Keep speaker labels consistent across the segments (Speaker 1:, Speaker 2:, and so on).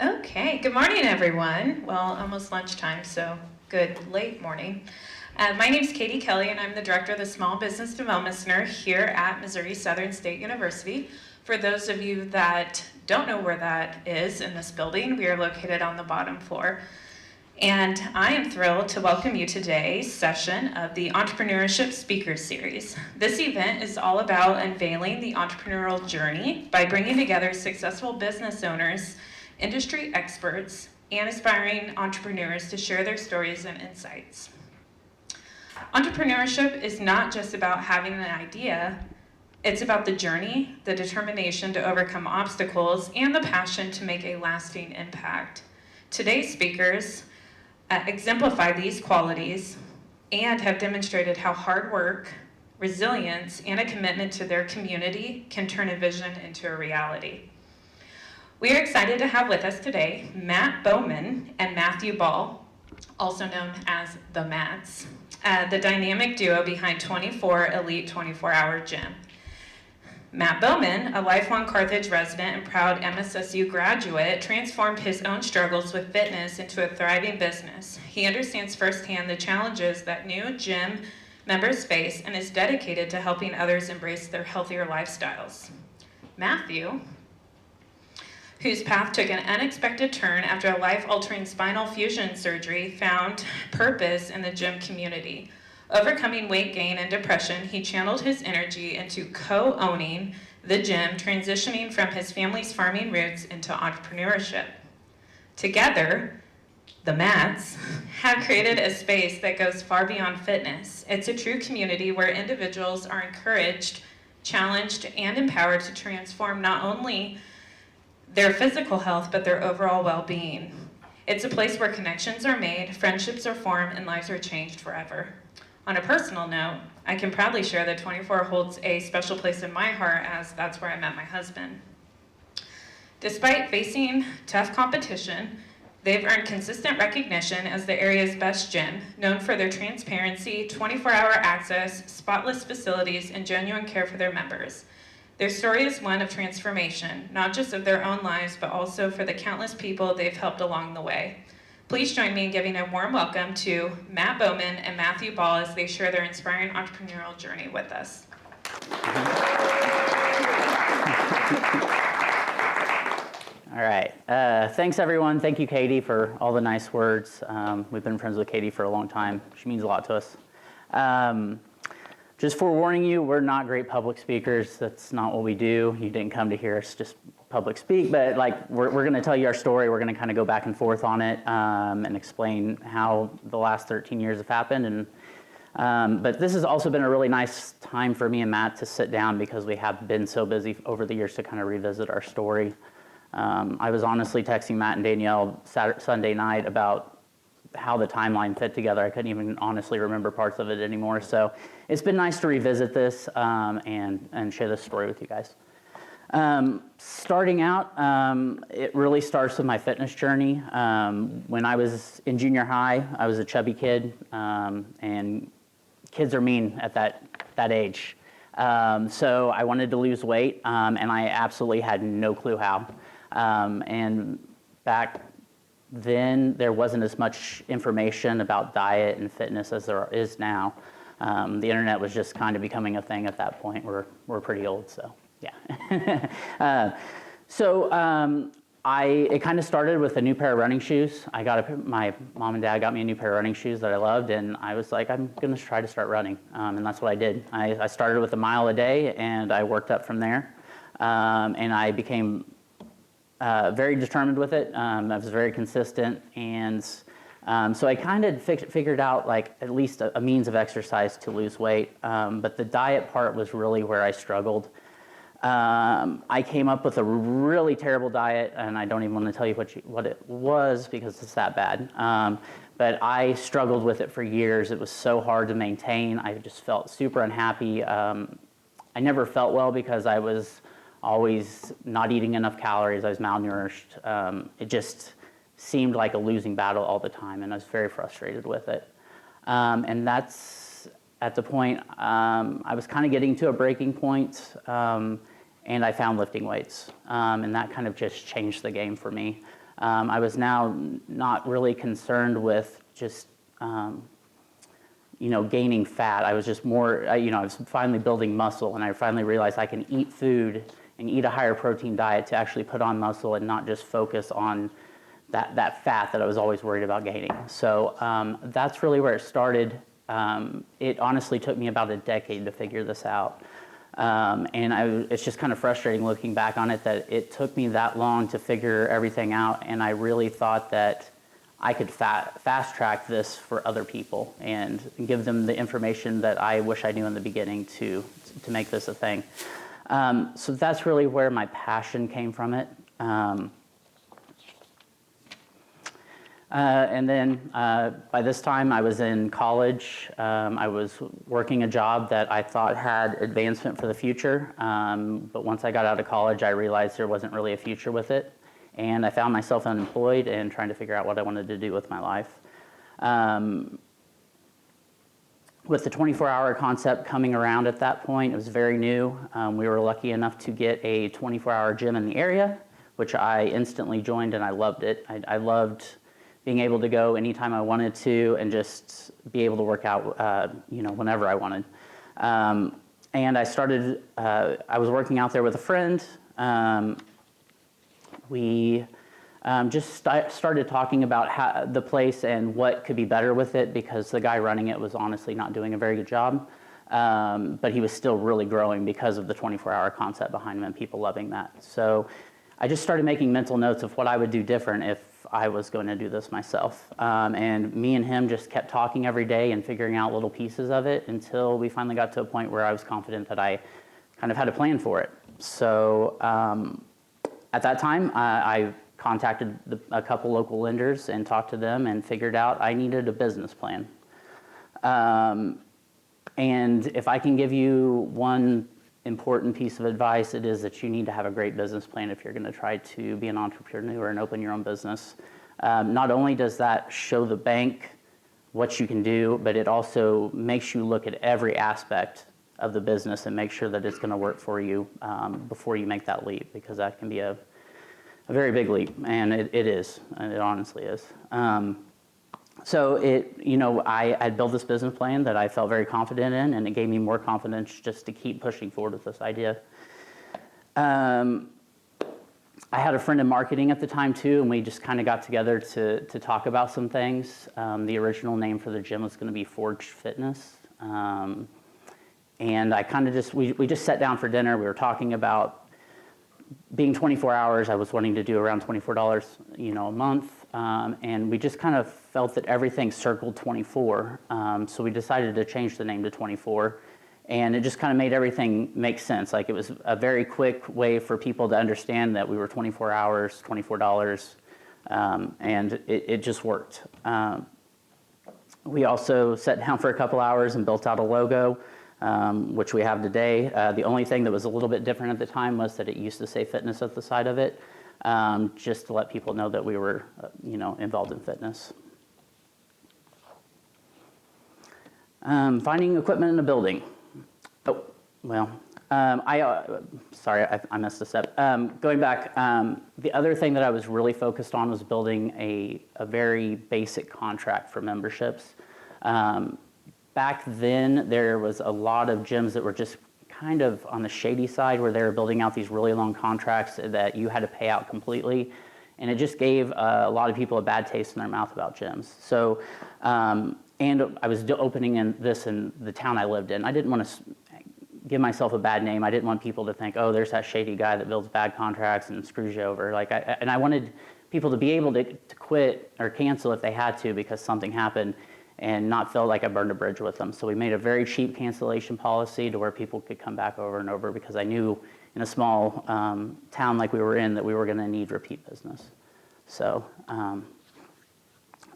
Speaker 1: Okay, good morning, everyone. Well, almost lunchtime, so good late morning. My name is Katie Kelly, and I'm the Director of the Small Business Development Center here at Missouri Southern State University. For those of you that don't know where that is in this building, we are located on the bottom floor. And I am thrilled to welcome you to today's session of the Entrepreneurship Speaker Series. This event is all about unveiling the entrepreneurial journey by bringing together successful business owners, industry experts, and aspiring entrepreneurs to share their stories and insights. Entrepreneurship is not just about having an idea, it's about the journey, the determination to overcome obstacles, and the passion to make a lasting impact. Today's speakers exemplify these qualities and have demonstrated how hard work, resilience, and a commitment to their community can turn a vision into a reality. We are excited to have with us today Matt Baumann and Matthew Ball, also known as the Mats, the dynamic duo behind 24 Elite 24-Hour Gym. Matt Baumann, a lifelong Carthage resident and proud MSSU graduate, transformed his own struggles with fitness into a thriving business. He understands firsthand the challenges that new gym members face and is dedicated to helping others embrace their healthier lifestyles. Matthew, whose path took an unexpected turn after a life-altering spinal fusion surgery, found purpose in the gym community. Overcoming weight gain and depression, he channeled his energy into co-owning the gym, transitioning from his family's farming roots into entrepreneurship. Together, the Mats have created a space that goes far beyond fitness. It's a true community where individuals are encouraged, challenged, and empowered to transform not only their physical health, but their overall well-being. It's a place where connections are made, friendships are formed, and lives are changed forever. On a personal note, I can proudly share that 24 holds a special place in my heart, as that's where I met my husband. Despite facing tough competition, they've earned consistent recognition as the area's best gym, known for their transparency, 24-hour access, spotless facilities, and genuine care for their members. Their story is one of transformation, not just of their own lives, but also for the countless people they've helped along the way. Please join me in giving a warm welcome to Matt Baumann and Matthew Ball as they share their inspiring entrepreneurial journey with us.
Speaker 2: All right. Thanks, everyone. Thank you, Katie, for all the nice words. We've been friends with Katie for a long time. She means a lot to us. Just forewarning you, we're not great public speakers. That's not what we do. You didn't come to hear us just public speak, but we're going to tell you our story. We're going to kind of go back and forth on it and explain how the last 13 years have happened. But this has also been a really nice time for me and Matt to sit down because we have been so busy over the years to kind of revisit our story. I was honestly texting Matt and Danielle Sunday night about how the timeline fit together. I couldn't even honestly remember parts of it anymore. So it's been nice to revisit this and share this story with you guys. Starting out, it really starts with my fitness journey. When I was in junior high, I was a chubby kid, and kids are mean at that age. So I wanted to lose weight, and I absolutely had no clue how. And back then, there wasn't as much information about diet and fitness as there is now. The internet was just kind of becoming a thing at that point. We're pretty old, so yeah. It kind of started with a new pair of running shoes. My mom and dad got me a new pair of running shoes that I loved, and I was like, I'm going to try to start running, and that's what I did. I started with a mile a day, and I worked up from there, and I became very determined with it. I was very consistent, and so I kind of figured out at least a means of exercise to lose weight. But the diet part was really where I struggled. I came up with a really terrible diet, and I don't even want to tell you what it was because it's that bad. But I struggled with it for years. It was so hard to maintain. I just felt super unhappy. I never felt well because I was always not eating enough calories. I was malnourished. It just seemed like a losing battle all the time, and I was very frustrated with it. And that's at the point I was kind of getting to a breaking point, and I found lifting weights, and that kind of just changed the game for me. I was now not really concerned with just gaining fat. I was just more, I was finally building muscle, and I finally realized I can eat food and eat a higher protein diet to actually put on muscle and not just focus on that fat that I was always worried about gaining. So that's really where it started. It honestly took me about a decade to figure this out. It's just kind of frustrating looking back on it that it took me that long to figure everything out, and I really thought that I could fast track this for other people and give them the information that I wish I knew in the beginning to make this a thing. So that's really where my passion came from it. And then by this time I was in college. I was working a job that I thought had advancement for the future. But once I got out of college, I realized there wasn't really a future with it. And I found myself unemployed and trying to figure out what I wanted to do with my life. With the 24-hour concept coming around at that point, it was very new. We were lucky enough to get a 24-hour gym in the area, which I instantly joined, and I loved it. I loved being able to go anytime I wanted to and just be able to work out, whenever I wanted. And I started, I was working out there with a friend. We just started talking about the place and what could be better with it, because the guy running it was honestly not doing a very good job. But he was still really growing because of the 24-hour concept behind him and people loving that. So I just started making mental notes of what I would do different if I was going to do this myself. And me and him just kept talking every day and figuring out little pieces of it until we finally got to a point where I was confident that I kind of had a plan for it. So at that time, I contacted a couple local lenders and talked to them and figured out I needed a business plan. And if I can give you one important piece of advice, it is that you need to have a great business plan if you're going to try to be an entrepreneur and open your own business. Not only does that show the bank what you can do, but it also makes you look at every aspect of the business and make sure that it's going to work for you before you make that leap, because that can be a very big leap, and it is. It honestly is. So I had built this business plan that I felt very confident in, and it gave me more confidence just to keep pushing forward with this idea. I had a friend in marketing at the time too, and we just kind of got together to talk about some things. The original name for the gym was going to be Forge Fitness. And I kind of we just sat down for dinner. We were talking about being 24 hours. I was wanting to do around $24, a month. And we just kind of felt that everything circled 24. So we decided to change the name to 24. And it just kind of made everything make sense. Like, it was a very quick way for people to understand that we were 24 hours, $24. And it just worked. We also sat down for a couple hours and built out a logo, which we have today. The only thing that was a little bit different at the time was that it used to say fitness at the side of it, just to let people know that we were, involved in fitness. Finding equipment in a building. Oh, well, sorry, I messed this up. Going back, the other thing that I was really focused on was building a very basic contract for memberships. Back then, there was a lot of gyms that were just kind of on the shady side, where they were building out these really long contracts that you had to pay out completely. And it just gave a lot of people a bad taste in their mouth about gyms. So, and I was opening in the town I lived in. I didn't want to give myself a bad name. I didn't want people to think, oh, there's that shady guy that builds bad contracts and screws you over. And I wanted people to be able to quit or cancel if they had to because something happened, and not feel like I burned a bridge with them. So we made a very cheap cancellation policy to where people could come back over and over, because I knew in a small town like we were in that we were going to need repeat business. So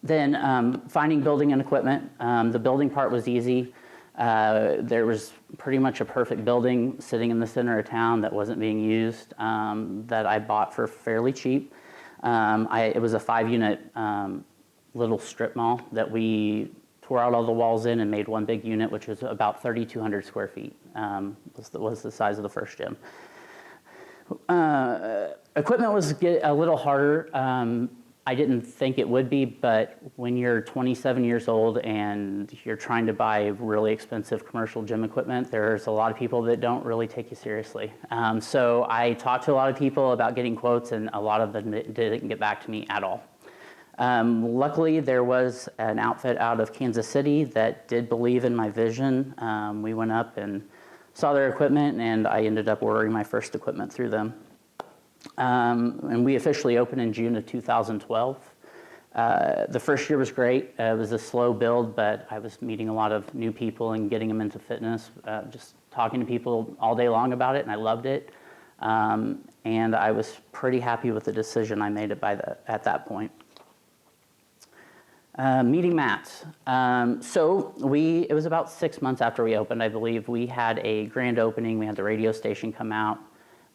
Speaker 2: then finding building and equipment. The building part was easy. There was pretty much a perfect building sitting in the center of town that wasn't being used, that I bought for fairly cheap. It was a 5-unit little strip mall that we tore out all the walls in and made one big unit, which was about 3,200 square feet, was the size of the first gym. Equipment was a little harder. I didn't think it would be, but when you're 27 years old and you're trying to buy really expensive commercial gym equipment, there's a lot of people that don't really take you seriously. So I talked to a lot of people about getting quotes, and a lot of them didn't get back to me at all. Luckily, there was an outfit out of Kansas City that did believe in my vision. We went up and saw their equipment, and I ended up ordering my first equipment through them. And we officially opened in June of 2012. The first year was great. It was a slow build, but I was meeting a lot of new people and getting them into fitness, just talking to people all day long about it, and I loved it. And I was pretty happy with the decision I made at that point. Meeting Matt. It was about 6 months after we opened, I believe. We had a grand opening. We had the radio station come out,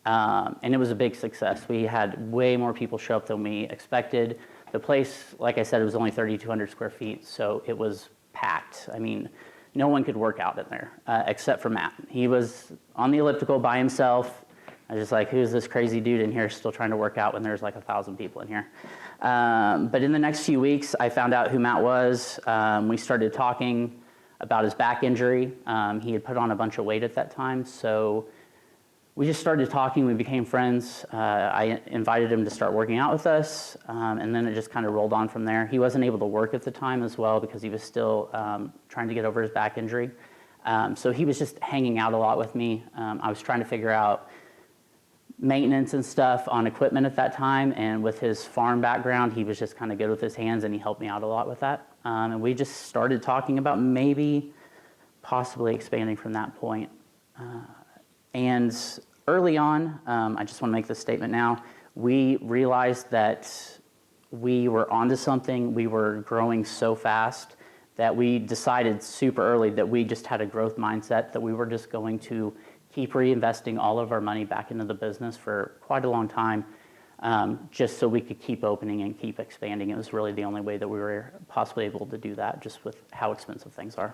Speaker 2: and it was a big success. We had way more people show up than we expected. The place, like I said, it was only 3,200 square feet, so it was packed. I mean, no one could work out in there except for Matt. He was on the elliptical by himself. I was just like, who's this crazy dude in here still trying to work out when there's like 1,000 people in here? But in the next few weeks, I found out who Matt was. We started talking about his back injury. He had put on a bunch of weight at that time, so we just started talking. We became friends. I invited him to start working out with us, and then it just kind of rolled on from there. He wasn't able to work at the time as well because he was still trying to get over his back injury. So he was just hanging out a lot with me. I was trying to figure out maintenance and stuff on equipment at that time, and with his farm background, he was just kind of good with his hands, and he helped me out a lot with that. And we just started talking about possibly expanding from that point. And early on, I just want to make this statement now, we realized that we were onto something. We were growing so fast that we decided super early that we just had a growth mindset, that we were just going to keep reinvesting all of our money back into the business for quite a long time, just so we could keep opening and keep expanding. It was really the only way that we were possibly able to do that, just with how expensive things are.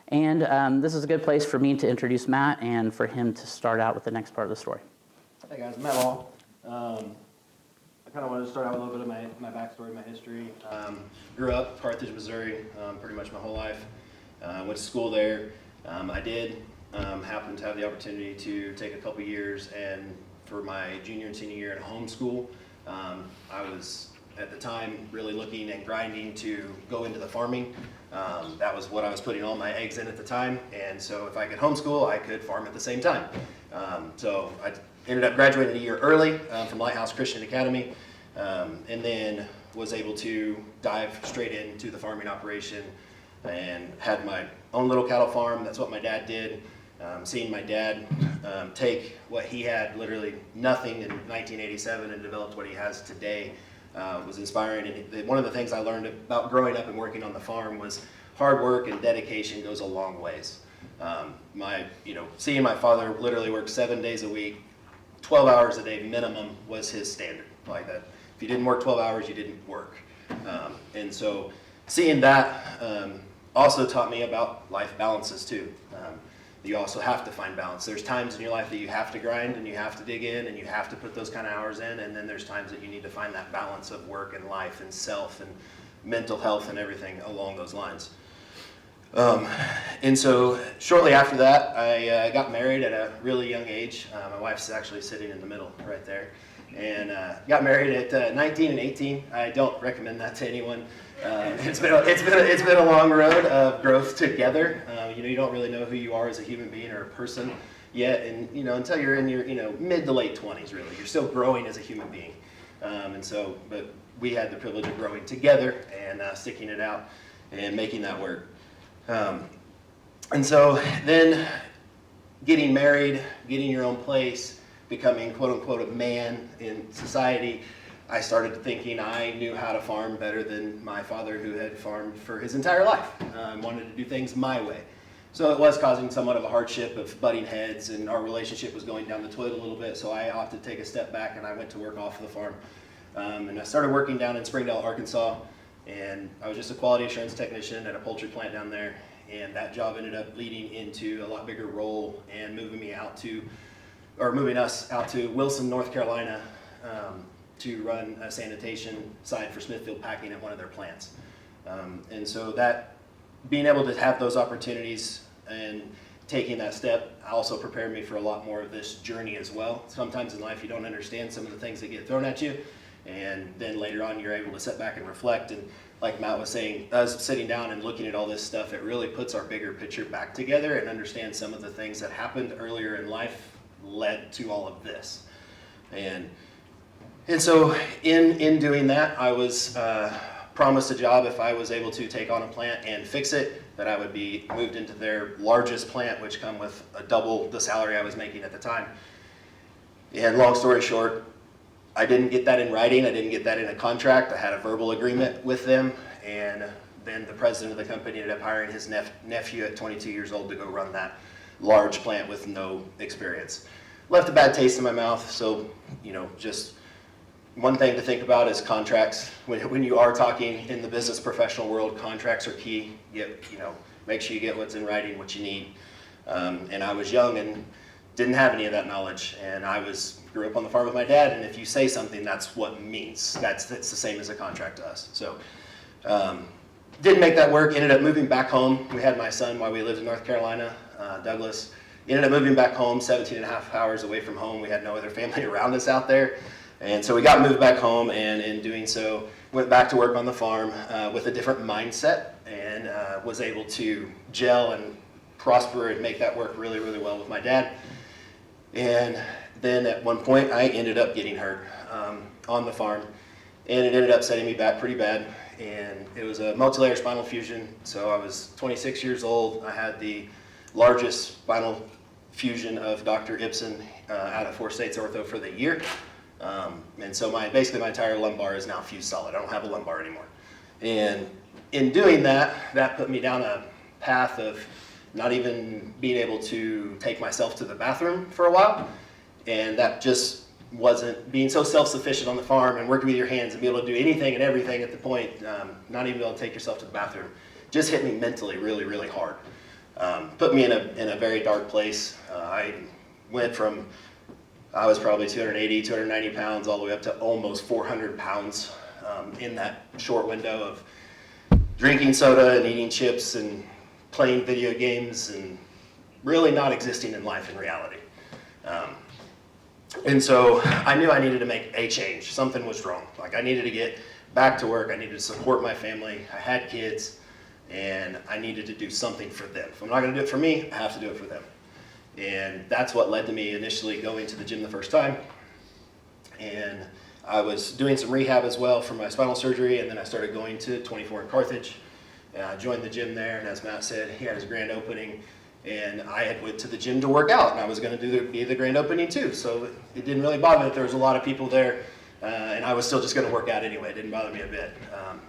Speaker 2: And this is a good place for me to introduce Matt and for him to start out with the next part of the story.
Speaker 3: Hey guys, I'm Matt Hall. I kind of wanted to start out with a little bit of my backstory, my history. Grew up Carthage, Missouri, pretty much my whole life. Went to school there. I did happen to have the opportunity to take a couple years, and for my junior and senior year in homeschool, I was at the time really looking and grinding to go into the farming. That was what I was putting all my eggs in at the time, and so if I could homeschool, I could farm at the same time. So I ended up graduating a year early from Lighthouse Christian Academy, and then was able to dive straight into the farming operation and had my own little cattle farm. That's what my dad did. Seeing my dad take what he had, literally nothing in 1987, and developed what he has today was inspiring. And one of the things I learned about growing up and working on the farm was hard work and dedication goes a long ways. Seeing my father literally work 7 days a week, 12 hours a day minimum was his standard. Like that, if you didn't work 12 hours, you didn't work. And so seeing that also taught me about life balances too. You also have to find balance. There's times in your life that you have to grind and you have to dig in and you have to put those kind of hours in, and then there's times that you need to find that balance of work and life and self and mental health and everything along those lines. And so shortly after that, I got married at a really young age. My wife's actually sitting in the middle right there. And got married at 19 and 18. I don't recommend that to anyone. It's been a long road of growth together. You don't really know who you are as a human being or a person yet, and until you're in your mid to late 20s, really, you're still growing as a human being. But we had the privilege of growing together and sticking it out and making that work. And so then getting married, getting your own place, becoming quote unquote a man in society, I started thinking I knew how to farm better than my father, who had farmed for his entire life. Wanted to do things my way. So it was causing somewhat of a hardship of butting heads, and our relationship was going down the toilet a little bit, so I opted to take a step back and I went to work off of the farm. And I started working down in Springdale, Arkansas, and I was just a quality assurance technician at a poultry plant down there, and that job ended up leading into a lot bigger role and moving me out to or moving us out to Wilson, North Carolina, to run a sanitation side for Smithfield Packing at one of their plants. And so that, being able to have those opportunities and taking that step also prepared me for a lot more of this journey as well. Sometimes in life you don't understand some of the things that get thrown at you, and then later on you're able to sit back and reflect. And like Matt was saying, us sitting down and looking at all this stuff, it really puts our bigger picture back together and understand some of the things that happened earlier in life led to all of this. And so in doing that, I was promised a job if I was able to take on a plant and fix it, that I would be moved into their largest plant, which come with a double the salary I was making at the time. And long story short, I didn't get that in writing. I didn't get that in a contract. I had a verbal agreement with them, and then the president of the company ended up hiring his nephew at 22 years old to go run that large plant with no experience. Left a bad taste in my mouth. So, just one thing to think about is contracts. When you are talking in the business professional world, contracts are key. Make sure you get what's in writing, what you need. And I was young and didn't have any of that knowledge. And grew up on the farm with my dad. And if you say something, that's what it means. That's the same as a contract to us. So didn't make that work. Ended up moving back home. We had my son while we lived in North Carolina, Douglas. Ended up moving back home, 17 and a half hours away from home. We had no other family around us out there. And so we got moved back home, and in doing so, went back to work on the farm with a different mindset, and was able to gel and prosper and make that work really, really well with my dad. And then at one point, I ended up getting hurt on the farm, and it ended up setting me back pretty bad. And it was a multilayer spinal fusion. So I was 26 years old. I had the largest spinal fusion of Dr. Ibsen out of 4 States Ortho for the year. And so basically my entire lumbar is now fused solid. I don't have a lumbar anymore. And in doing that, that put me down a path of not even being able to take myself to the bathroom for a while. And that just wasn't being so self-sufficient on the farm and working with your hands and be able to do anything and everything at the point, not even be able to take yourself to the bathroom, just hit me mentally really, really hard. Put me in a very dark place. I went from, I was probably 280, 290 pounds all the way up to almost 400 pounds in that short window of drinking soda and eating chips and playing video games and really not existing in life in reality. And so I knew I needed to make a change. Something was wrong. Like I needed to get back to work. I needed to support my family. I had kids, and I needed to do something for them. If I'm not going to do it for me, I have to do it for them. And that's what led to me initially going to the gym the first time. And I was doing some rehab as well for my spinal surgery, and then I started going to 24 in Carthage. And I joined the gym there, and as Matt said, he had his grand opening, and I had went to the gym to work out, and I was going to be the grand opening too. So it didn't really bother me that there was a lot of people there, and I was still just going to work out anyway. It didn't bother me a bit.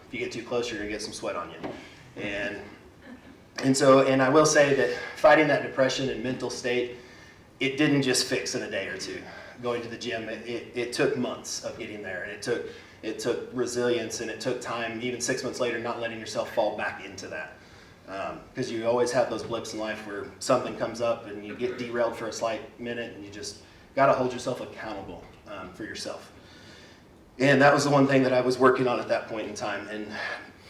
Speaker 3: If you get too close, you're going to get some sweat on you. And I will say that fighting that depression and mental state, it didn't just fix in a day or two. Going to the gym, it took months of getting there, and it took resilience, and it took time, even 6 months later, not letting yourself fall back into that. Because you always have those blips in life where something comes up and you get derailed for a slight minute, and you just got to hold yourself accountable for yourself. And that was the one thing that I was working on at that point in time. And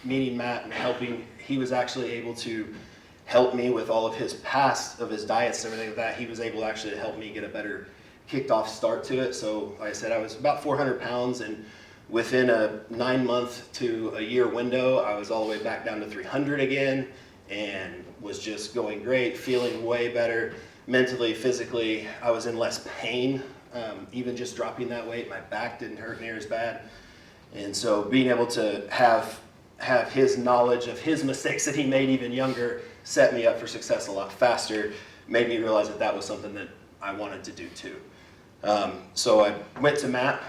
Speaker 3: meeting Matt and helping, he was actually able to help me with all of his past, of his diets and everything like that. He was able actually to help me get a better kicked off start to it. So like I said, I was about 400 pounds, and within a 9-month to a year window, I was all the way back down to 300 again, and was just going great, feeling way better mentally, physically. I was in less pain, even just dropping that weight. My back didn't hurt near as bad. And so being able to have his knowledge of his mistakes that he made even younger set me up for success a lot faster, made me realize that that was something that I wanted to do too. So I went to Matt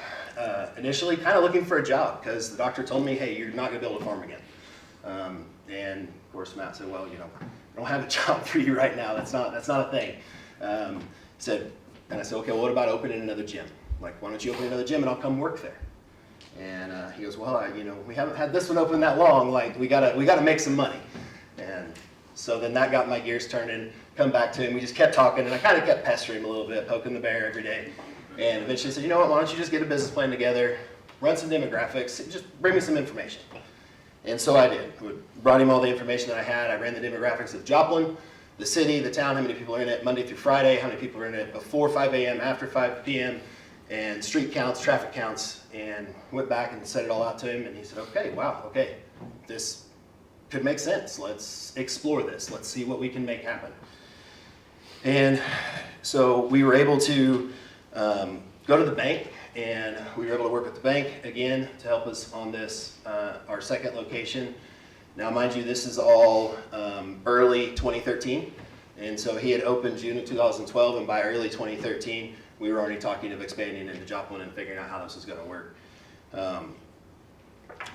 Speaker 3: initially kind of looking for a job, because the doctor told me, hey, you're not going to be able to farm again. And of course Matt said, well, I don't have a job for you right now. That's not a thing. And I said, okay, well, what about opening another gym? Like, why don't you open another gym and I'll come work there? And he goes, well, we haven't had this one open that long. Like, we gotta make some money. And so then that got my gears turning, come back to him. We just kept talking, and I kind of kept pestering him a little bit, poking the bear every day. And eventually said, you know what, why don't you just get a business plan together, run some demographics, just bring me some information. And so I did. I brought him all the information that I had. I ran the demographics of Joplin, the city, the town, how many people are in it Monday through Friday, how many people are in it before 5 a.m., after 5 p.m., and street counts, traffic counts, and went back and set it all out to him, and he said, okay, wow, okay, this could make sense. Let's explore this. Let's see what we can make happen. And so we were able to go to the bank, and we were able to work with the bank again to help us on this, our second location. Now, mind you, this is all early 2013, and so he had opened June of 2012, and by early 2013, we were already talking of expanding into Joplin and figuring out how this was going to work.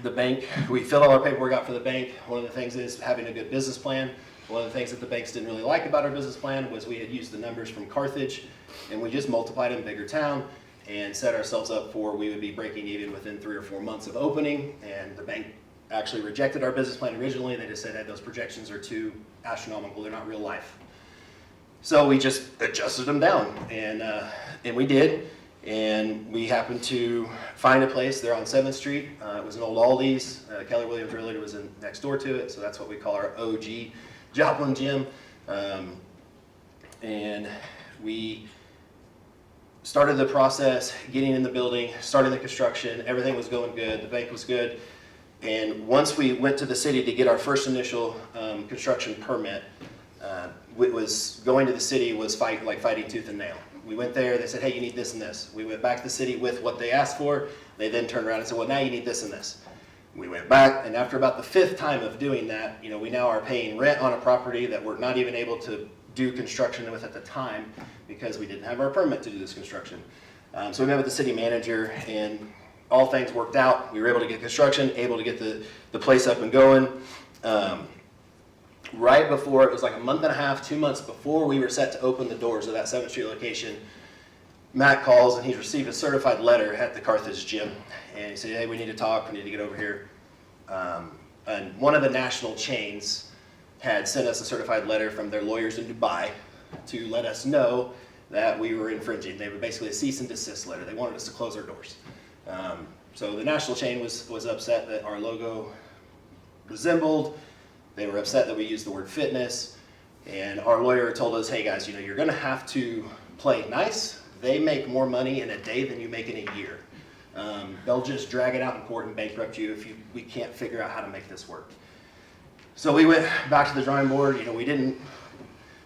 Speaker 3: The bank, we filled all our paperwork out for the bank. One of the things is having a good business plan. One of the things that the banks didn't really like about our business plan was we had used the numbers from Carthage, and we just multiplied in bigger town and set ourselves up for we would be breaking even within 3 or 4 months of opening. And the bank actually rejected our business plan originally. They just said, hey, those projections are too astronomical. They're not real life. So we just adjusted them down, and we did. And we happened to find a place there on 7th Street. It was an old Aldi's. Keller Williams Realty was next door to it, so that's what we call our OG Joplin gym. And we started the process, getting in the building, starting the construction. Everything was going good. The bank was good. And once we went to the city to get our first initial construction permit, it was going to the city was like fighting tooth and nail. We went there, they said, hey, you need this and this. We went back to the city with what they asked for. They then turned around and said, well, now you need this and this. We went back, and after about the 5th time of doing that, we now are paying rent on a property that we're not even able to do construction with at the time because we didn't have our permit to do this construction. So we met with the city manager, and all things worked out. We were able to get construction, able to get the place up and going. Right before, it was like a month and a half, 2 months before we were set to open the doors of that 7th Street location, Matt calls, and he's received a certified letter at the Carthage gym. And he said, hey, we need to talk, we need to get over here. And one of the national chains had sent us a certified letter from their lawyers in Dubai to let us know that we were infringing. They were basically a cease and desist letter. They wanted us to close our doors. So the national chain was upset that our logo resembled. They were upset that we used the word fitness, and our lawyer told us, hey guys, you're gonna have to play nice. They make more money in a day than you make in a year. They'll just drag it out in court and bankrupt you if we can't figure out how to make this work. So we went back to the drawing board.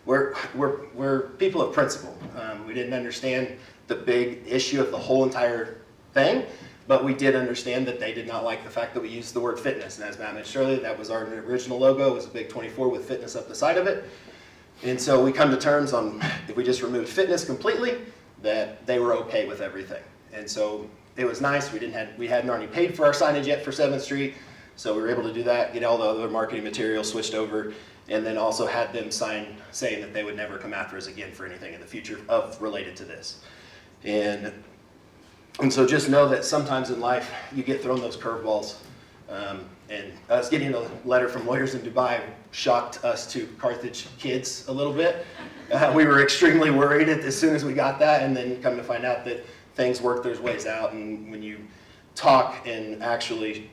Speaker 3: We're people of principle. We didn't understand the big issue of the whole entire thing. But we did understand that they did not like the fact that we used the word fitness. And as Matt mentioned earlier, that was our original logo. It was a big 24 with fitness up the side of it. And so we come to terms on if we just removed fitness completely, that they were okay with everything. And so it was nice. We hadn't already paid for our signage yet for 7th Street. So we were able to do that, get all the other marketing material switched over, and then also had them sign saying that they would never come after us again for anything in the future related to this. And so just know that sometimes in life you get thrown those curveballs. And us getting a letter from lawyers in Dubai shocked us to Carthage kids a little bit. We were extremely worried as soon as we got that, and then come to find out that things work their ways out. And when you talk and actually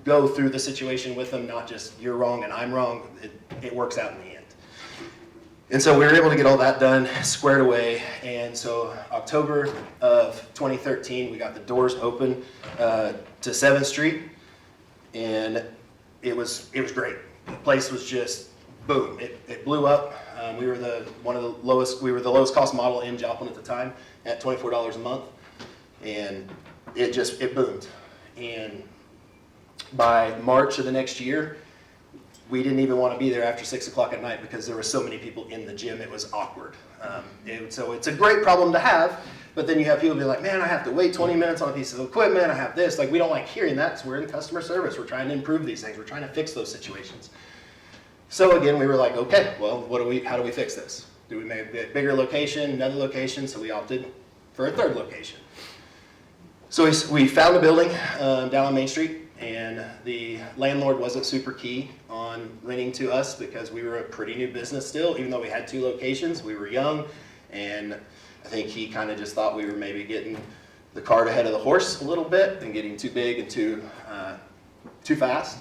Speaker 3: go through the situation with them, not just you're wrong and I'm wrong, it works out in the end. And so we were able to get all that done, squared away, and so October of 2013, we got the doors open to 7th Street, and it was great. The place was just boom. It blew up. We were the lowest cost model in Joplin at the time at $24 a month, and it boomed. And by March of the next year, we didn't even want to be there after 6 o'clock at night because there were so many people in the gym. It was awkward. So it's a great problem to have, but then you have people be like, man, I have to wait 20 minutes on a piece of equipment. I have this. Like, we don't like hearing that, so we're in customer service. We're trying to improve these things. We're trying to fix those situations. So again, we were like, okay, well, how do we fix this? Do we make a bigger location, another location? So we opted for a third location. So we found a building down on Main Street and the landlord wasn't super key on renting to us because we were a pretty new business still. Even though we had 2 locations, we were young, and I think he kind of just thought we were maybe getting the cart ahead of the horse a little bit and getting too big and too fast.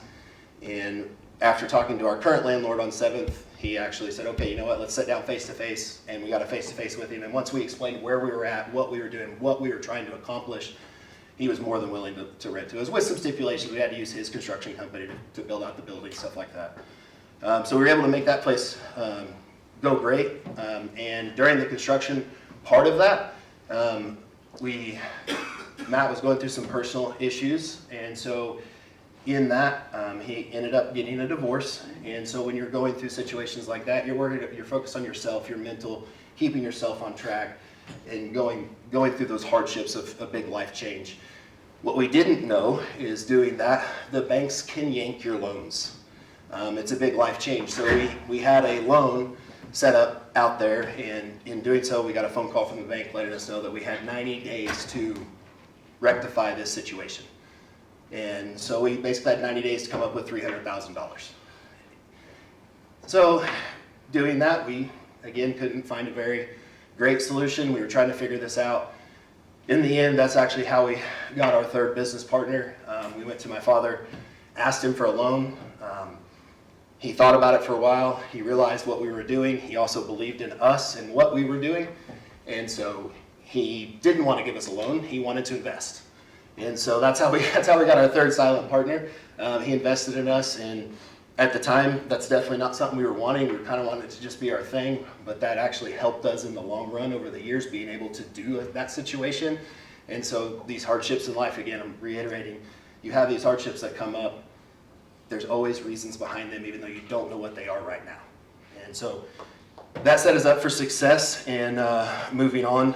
Speaker 3: And after talking to our current landlord on 7th, he actually said, okay, you know what, let's sit down face to face. And we got a face to face with him. And once we explained where we were at, what we were doing, what we were trying to accomplish, he was more than willing to rent to us with some stipulations. We had to use his construction company to build out the building, stuff like that. So we were able to make that place go great. And during the construction part of that, Matt was going through some personal issues, and so in that, he ended up getting a divorce. And so when you're going through situations like that, you're focused on yourself, your mental, keeping yourself on track, and going through those hardships of a big life change. What we didn't know is doing that, the banks can yank your loans. It's a big life change. So we had a loan set up out there, and in doing so, we got a phone call from the bank letting us know that we had 90 days to rectify this situation. And so we basically had 90 days to come up with $300,000. So doing that, we again couldn't find a very great solution. We were trying to figure this out. In the end, that's actually how we got our 3rd business partner. We went to my father, asked him for a loan. He thought about it for a while. He realized what we were doing. He also believed in us and what we were doing. And so he didn't want to give us a loan. He wanted to invest. And so that's how we got our 3rd silent partner. He invested in us, and at the time, that's definitely not something we were wanting. We kind of wanted it to just be our thing, but that actually helped us in the long run over the years, being able to do that situation. And so these hardships in life, again, I'm reiterating, you have these hardships that come up. There's always reasons behind them, even though you don't know what they are right now. And so that set us up for success. And moving on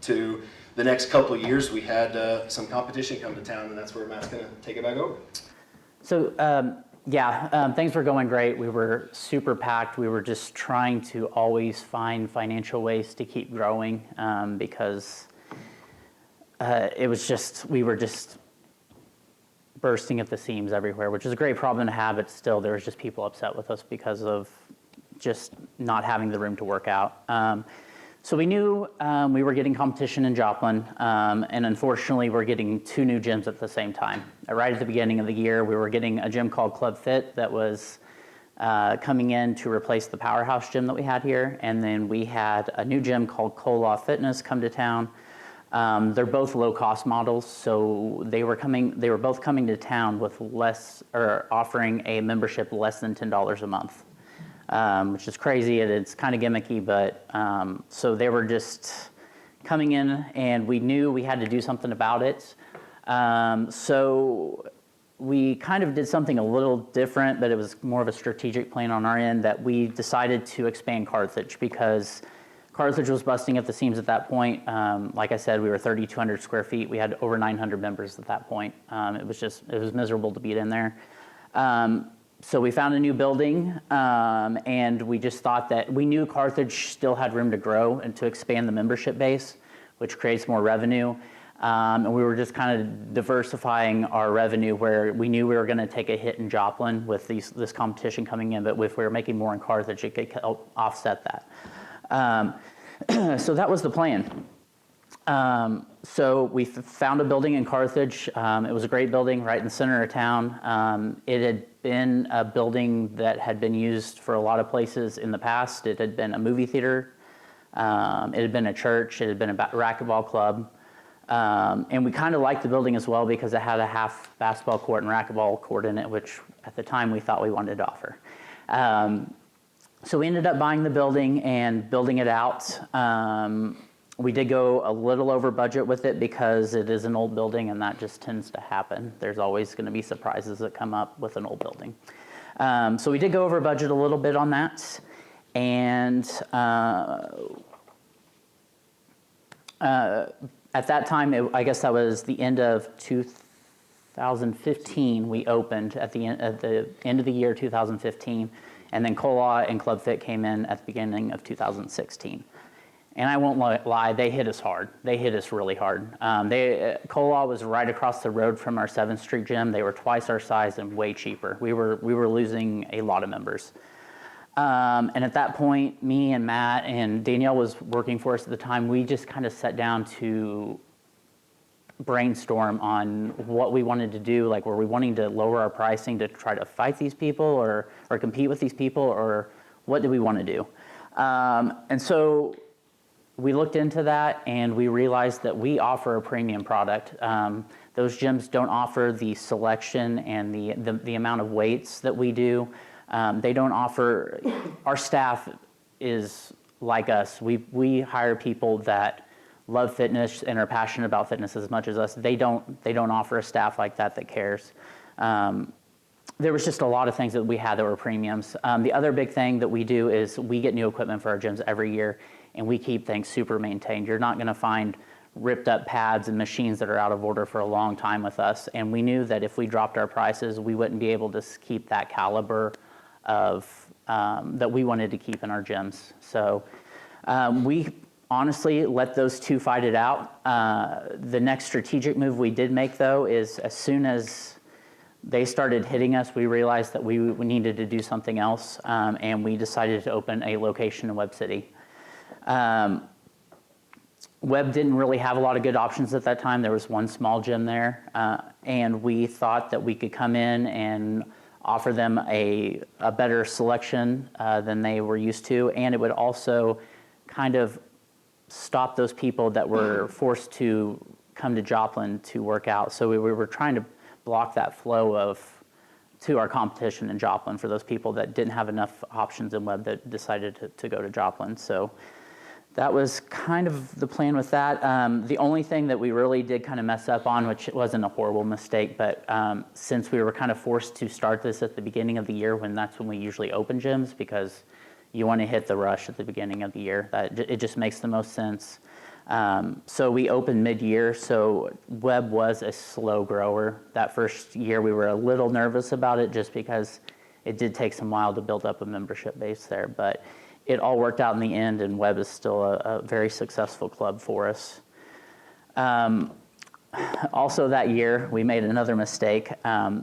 Speaker 3: to the next couple of years, we had some competition come to town, and that's where Matt's going to take it back over.
Speaker 2: So things were going great. We were super packed. We were just trying to always find financial ways to keep growing because we were just bursting at the seams everywhere, which is a great problem to have, but still there was just people upset with us because of just not having the room to work out. So we knew we were getting competition in Joplin, and unfortunately we're getting 2 new gyms at the same time. Right at the beginning of the year, we were getting a gym called Club Fit that was coming in to replace the powerhouse gym that we had here, and then we had a new gym called Cola Fitness come to town. They're both low-cost models, so they were both coming to town with offering a membership less than $10 a month. Which is crazy, and it's kind of gimmicky, but so they were just coming in, and we knew we had to do something about it. So we kind of did something a little different, but it was more of a strategic plan on our end, that we decided to expand Carthage because Carthage was busting at the seams at that point. Like I said, we were 3,200 square feet. We had over 900 members at that point. It was miserable to be in there. So we found a new building, and we just thought that we knew Carthage still had room to grow and to expand the membership base, which creates more revenue. And we were just kind of diversifying our revenue where we knew we were going to take a hit in Joplin with this competition coming in, but if we were making more in Carthage, it could help offset that. So that was the plan. So we found a building in Carthage. It was a great building right in the center of town. It had been a building that had been used for a lot of places in the past. It had been a movie theater. It had been a church. It had been a racquetball club. And we kind of liked the building as well because it had a half basketball court and racquetball court in it, which at the time we thought we wanted to offer. So we ended up buying the building and building it out. We did go a little over budget with it because it is an old building, and that just tends to happen. There's always going to be surprises that come up with an old building. So we did go over budget a little bit on that. And at that time, I guess that was the end of 2015, we opened at the end of the year 2015. And then Cola and Club Fit came in at the beginning of 2016. And I won't lie, they hit us hard. They hit us really hard. Cola was right across the road from our 7th Street gym. They were twice our size and way cheaper. We were losing a lot of members. And at that point, me and Matt and Danielle was working for us at the time. We just kind of sat down to brainstorm on what we wanted to do. Like, were we wanting to lower our pricing to try to fight these people or compete with these people, or what did we want to do? And so we looked into that, and we realized that we offer a premium product. Those gyms don't offer the selection and the amount of weights that we do. They don't offer. Our staff is like us. We hire people that love fitness and are passionate about fitness as much as us. They don't offer a staff like that cares. There was just a lot of things that we had that were premiums. The other big thing that we do is we get new equipment for our gyms every year, and we keep things super maintained. You're not going to find ripped up pads and machines that are out of order for a long time with us. And we knew that if we dropped our prices, we wouldn't be able to keep that caliber of that we wanted to keep in our gyms. So we honestly let those two fight it out. The next strategic move we did make, though, is as soon as they started hitting us, we realized that we needed to do something else, and we decided to open a location in Webb City. Webb didn't really have a lot of good options at that time. There was one small gym there, and we thought that we could come in and offer them a better selection than they were used to, and it would also kind of stop those people that were forced to come to Joplin to work out. So we were trying to block that flow to our competition in Joplin for those people that didn't have enough options in Webb that decided to go to Joplin. So that was kind of the plan with that. The only thing that we really did kind of mess up on, which wasn't a horrible mistake, but since we were kind of forced to start this at the beginning of the year, that's when we usually open gyms, because you want to hit the rush at the beginning of the year. It just makes the most sense. So we opened mid-year, so Webb was a slow grower. That first year we were a little nervous about it just because it did take some while to build up a membership base there, but it all worked out in the end, and Webb is still a very successful club for us. Also that year, we made another mistake.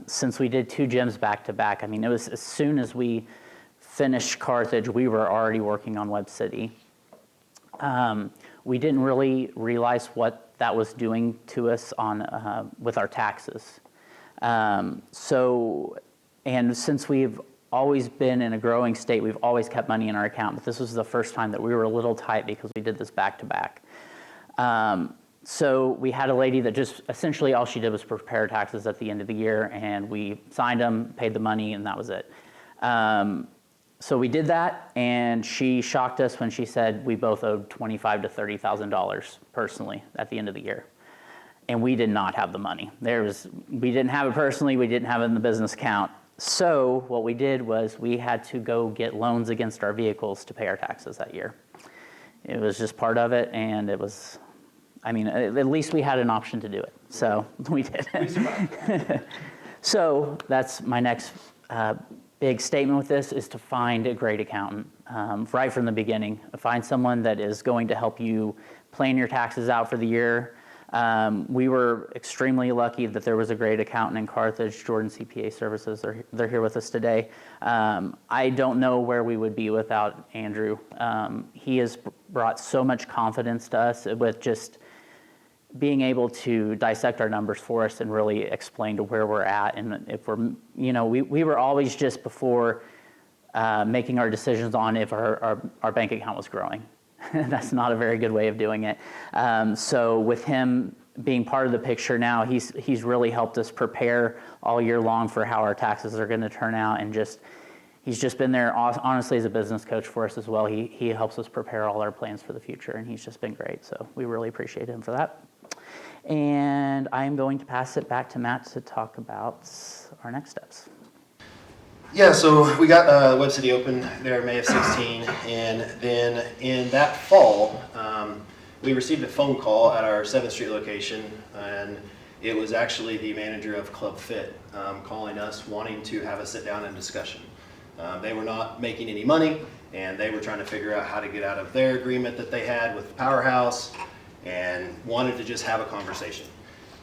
Speaker 2: Since we did 2 gyms back-to-back, I mean, it was as soon as we finished Carthage, we were already working on Webb City. We didn't really realize what that was doing to us with our taxes. And since we've always been in a growing state, we've always kept money in our account, but this was the first time that we were a little tight because we did this back-to-back. So we had a lady that just essentially all she did was prepare taxes at the end of the year, and we signed them, paid the money, and that was it. So we did that, and she shocked us when she said we both owed $25,000 to $30,000 personally at the end of the year. And we did not have the money. We didn't have it personally, we didn't have it in the business account. So what we did was we had to go get loans against our vehicles to pay our taxes that year. It was just part of it, and at least we had an option to do it. So we did. So that's my next big statement with this, is to find a great accountant right from the beginning. Find someone that is going to help you plan your taxes out for the year. We were extremely lucky that there was a great accountant in Carthage, Jordan CPA Services. They're here with us today. I don't know where we would be without Andrew. He has brought so much confidence to us with just being able to dissect our numbers for us and really explain to where we're at. And if we were always just before making our decisions on if our bank account was growing. That's not a very good way of doing it. So with him being part of the picture now, he's really helped us prepare all year long for how our taxes are going to turn out, and he's just been there honestly as a business coach for us as well. He helps us prepare all our plans for the future, and he's just been great. So we really appreciate him for that. And I'm going to pass it back to Matt to talk about our next steps.
Speaker 3: Yeah, so we got Webb City open there May of 16, and then in that fall, we received a phone call at our 7th Street location, and it was actually the manager of Club Fit calling us, wanting to have a sit down and discussion. They were not making any money, and they were trying to figure out how to get out of their agreement that they had with Powerhouse, and wanted to just have a conversation.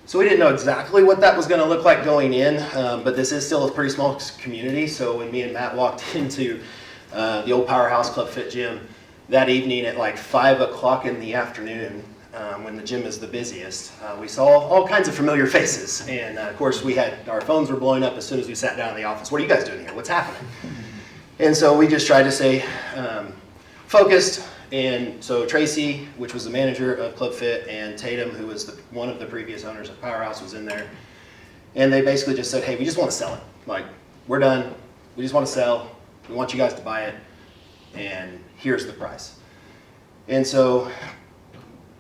Speaker 3: So we didn't know exactly what that was going to look like going in, but this is still a pretty small community. So when me and Matt walked into the old Powerhouse Club Fit gym that evening at like 5 o'clock in the afternoon, when the gym is the busiest, we saw all kinds of familiar faces. And of course, our phones were blowing up as soon as we sat down in the office. What are you guys doing here? What's happening? And so we just tried to stay focused. And so Tracy, which was the manager of Club Fit, and Tatum, who was one of the previous owners of Powerhouse, was in there. And they basically just said, hey, we just want to sell it. Like, we're done. We just want to sell. We want you guys to buy it. And here's the price. And so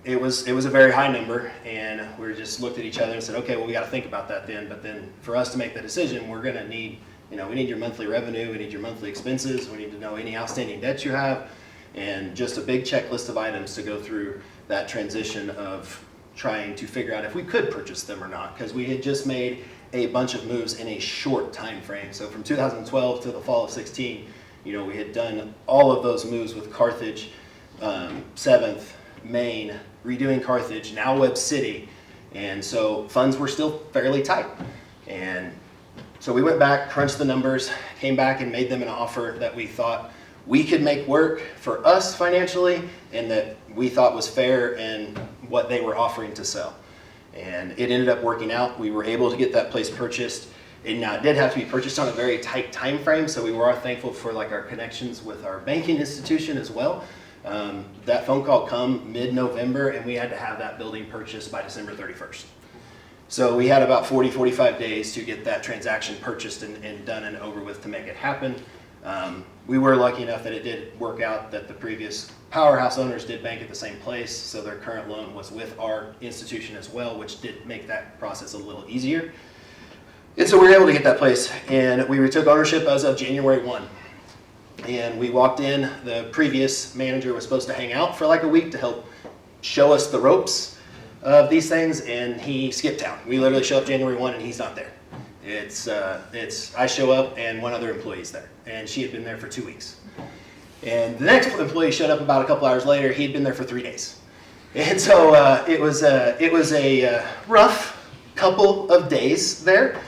Speaker 3: it was a very high number. And we just looked at each other and said, okay, well, we got to think about that then. But then for us to make the decision, we're going to need, we need your monthly revenue. We need your monthly expenses. We need to know any outstanding debts you have. And just a big checklist of items to go through that transition of trying to figure out if we could purchase them or not, because we had just made a bunch of moves in a short time frame. So from 2012 to the fall of 16, we had done all of those moves with Carthage, 7th, Maine, redoing Carthage, now Webb City, and so funds were still fairly tight. And so we went back, crunched the numbers, came back and made them an offer that we thought we could make work for us financially, and that we thought was fair in what they were offering to sell. And it ended up working out. We were able to get that place purchased. And now it did have to be purchased on a very tight time frame, so we were thankful for our connections with our banking institution as well. That phone call come mid-November, and we had to have that building purchased by December 31st. So we had about 45 days to get that transaction purchased and done and over with to make it happen. We were lucky enough that it did work out that the previous Powerhouse owners did bank at the same place, so their current loan was with our institution as well, which did make that process a little easier. And so we were able to get that place, and we retook ownership as of January 1. And we walked in, the previous manager was supposed to hang out for like a week to help show us the ropes of these things, and he skipped town. We literally show up January 1 and he's not there. I show up and one other employee's there, and she had been there for 2 weeks. And the next employee showed up about a couple hours later. He had been there for 3 days. And so it was a rough couple of days there.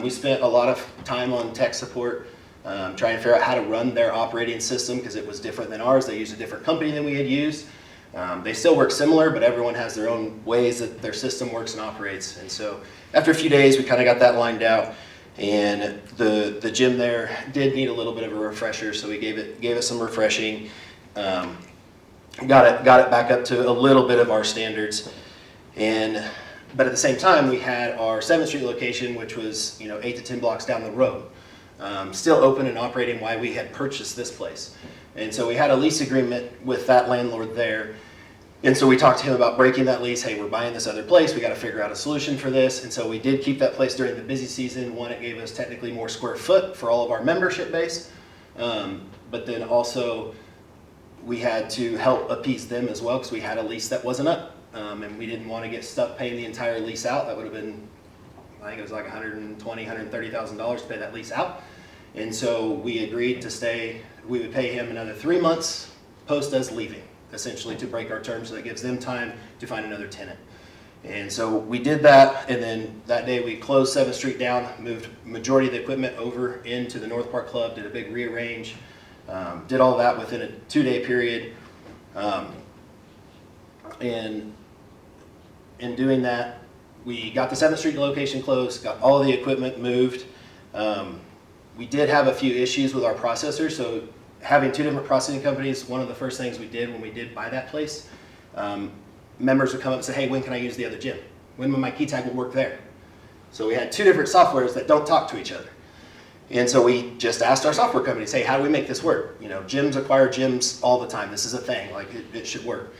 Speaker 3: We spent a lot of time on tech support, trying to figure out how to run their operating system, because it was different than ours. They used a different company than we had used. They still work similar, but everyone has their own ways that their system works and operates. And so after a few days, we kind of got that lined out. And the gym there did need a little bit of a refresher, so we gave it some refreshing. Got it back up to a little bit of our standards. But at the same time, we had our 7th Street location, which was 8 to 10 blocks down the road, still open and operating while we had purchased this place. And so we had a lease agreement with that landlord there. And so we talked to him about breaking that lease. Hey, we're buying this other place. We got to figure out a solution for this. And so we did keep that place during the busy season. One, it gave us technically more square foot for all of our membership base. But then also we had to help appease them as well, because we had a lease that wasn't up. And we didn't want to get stuck paying the entire lease out. That would have been, I think it was like $120,000, $130,000 to pay that lease out. And so we agreed to stay. We would pay him another 3 months post us leaving, essentially, to break our terms, so that gives them time to find another tenant. And so we did that, and then that day we closed 7th Street down, moved majority of the equipment over into the North Park Club, did a big rearrange, did all that within a 2-day period. And in doing that, we got the 7th Street location closed, got all of the equipment moved. We did have a few issues with our processors, so having 2 different processing companies, one of the first things we did when we did buy that place, members would come up and say, hey, when can I use the other gym? When will my key tag will work there? So we had 2 different softwares that don't talk to each other. And so we just asked our software companies, hey, how do we make this work? Gyms acquire gyms all the time. This is a thing, like it should work.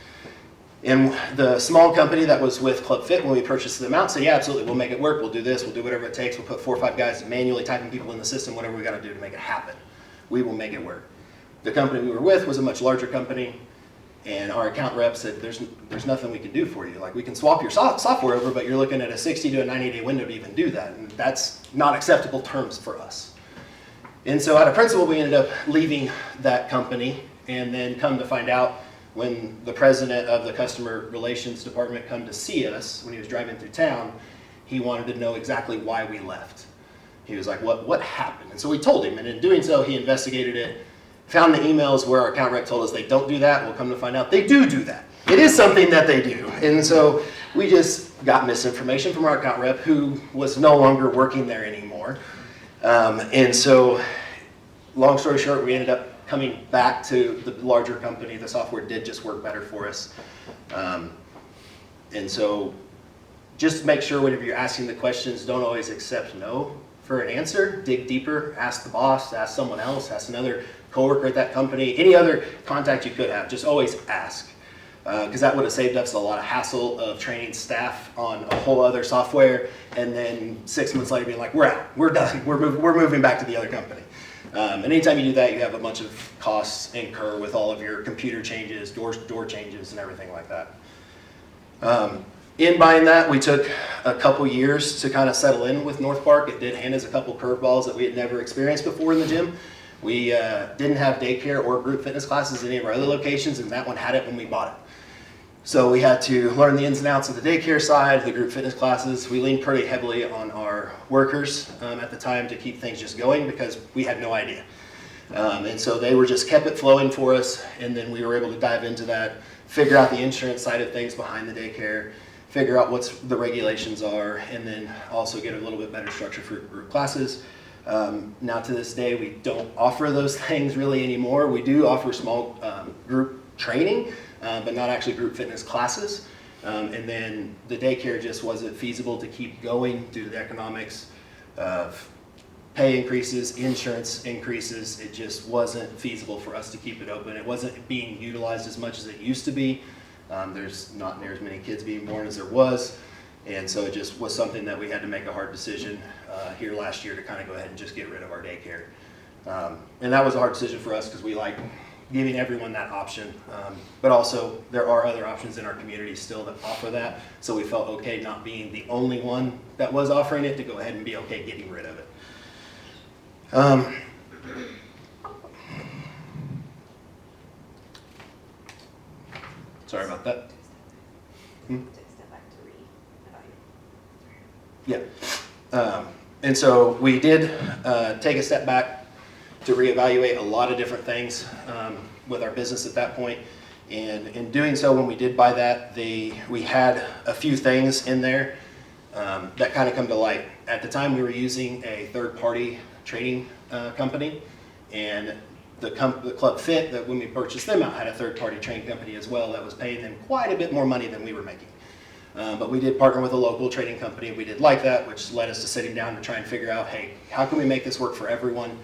Speaker 3: And the small company that was with Club Fit, when we purchased them out, said, yeah, absolutely, we'll make it work. We'll do this. We'll do whatever it takes. We'll put 4 or 5 guys manually typing people in the system, whatever we got to do to make it happen. We will make it work. The company we were with was a much larger company, and our account rep said, there's nothing we can do for you. Like, we can swap your software over, but you're looking at a 60 to a 90-day window to even do that, and that's not acceptable terms for us. And so out of principle, we ended up leaving that company, and then come to find out when the president of the customer relations department come to see us when he was driving through town, he wanted to know exactly why we left. He was like, what happened? And so we told him, and in doing so, he investigated it, found the emails where our account rep told us they don't do that. We'll come to find out they do that. It is something that they do. And so we just got misinformation from our account rep, who was no longer working there anymore. And so, long story short, we ended up coming back to the larger company. The software did just work better for us. And so, just make sure whenever you're asking the questions, don't always accept no for an answer. Dig deeper, ask the boss, ask someone else, ask another coworker at that company, any other contact you could have. Just always ask. Because that would have saved us a lot of hassle of training staff on a whole other software, and then 6 months later being like, we're out, we're done, we're moving back to the other company. And anytime you do that, you have a bunch of costs incur with all of your computer changes, door changes, and everything like that. In buying that, we took a couple years to kind of settle in with North Park. It did hand us a couple curveballs that we had never experienced before in the gym. We didn't have daycare or group fitness classes in any of our other locations, and that one had it when we bought it. So we had to learn the ins and outs of the daycare side, the group fitness classes. We leaned pretty heavily on our workers at the time to keep things just going because we had no idea. And so they were just kept it flowing for us, and then we were able to dive into that, figure out the insurance side of things behind the daycare, figure out what the regulations are, and then also get a little bit better structure for group classes. Now to this day, we don't offer those things really anymore. We do offer small group training, but not actually group fitness classes. And then the daycare just wasn't feasible to keep going due to the economics of pay increases, insurance increases. It just wasn't feasible for us to keep it open. It wasn't being utilized as much as it used to be. There's not near as many kids being born as there was. And so it just was something that we had to make a hard decision here last year to kind of go ahead and just get rid of our daycare. And that was a hard decision for us because we like giving everyone that option. But also there are other options in our community still that offer that. So we felt okay not being the only one that was offering it to go ahead and be okay getting rid of it. Sorry about that. Yeah. And so we did take a step back to reevaluate a lot of different things with our business at that point. And in doing so, when we did buy that, we had a few things in there that kind of come to light. At the time, we were using a third-party training company, and the Club Fit, that when we purchased them out, had a third-party training company as well that was paying them quite a bit more money than we were making. But we did partner with a local training company. We did like that, which led us to sitting down to try and figure out, hey, how can we make this work for everyone?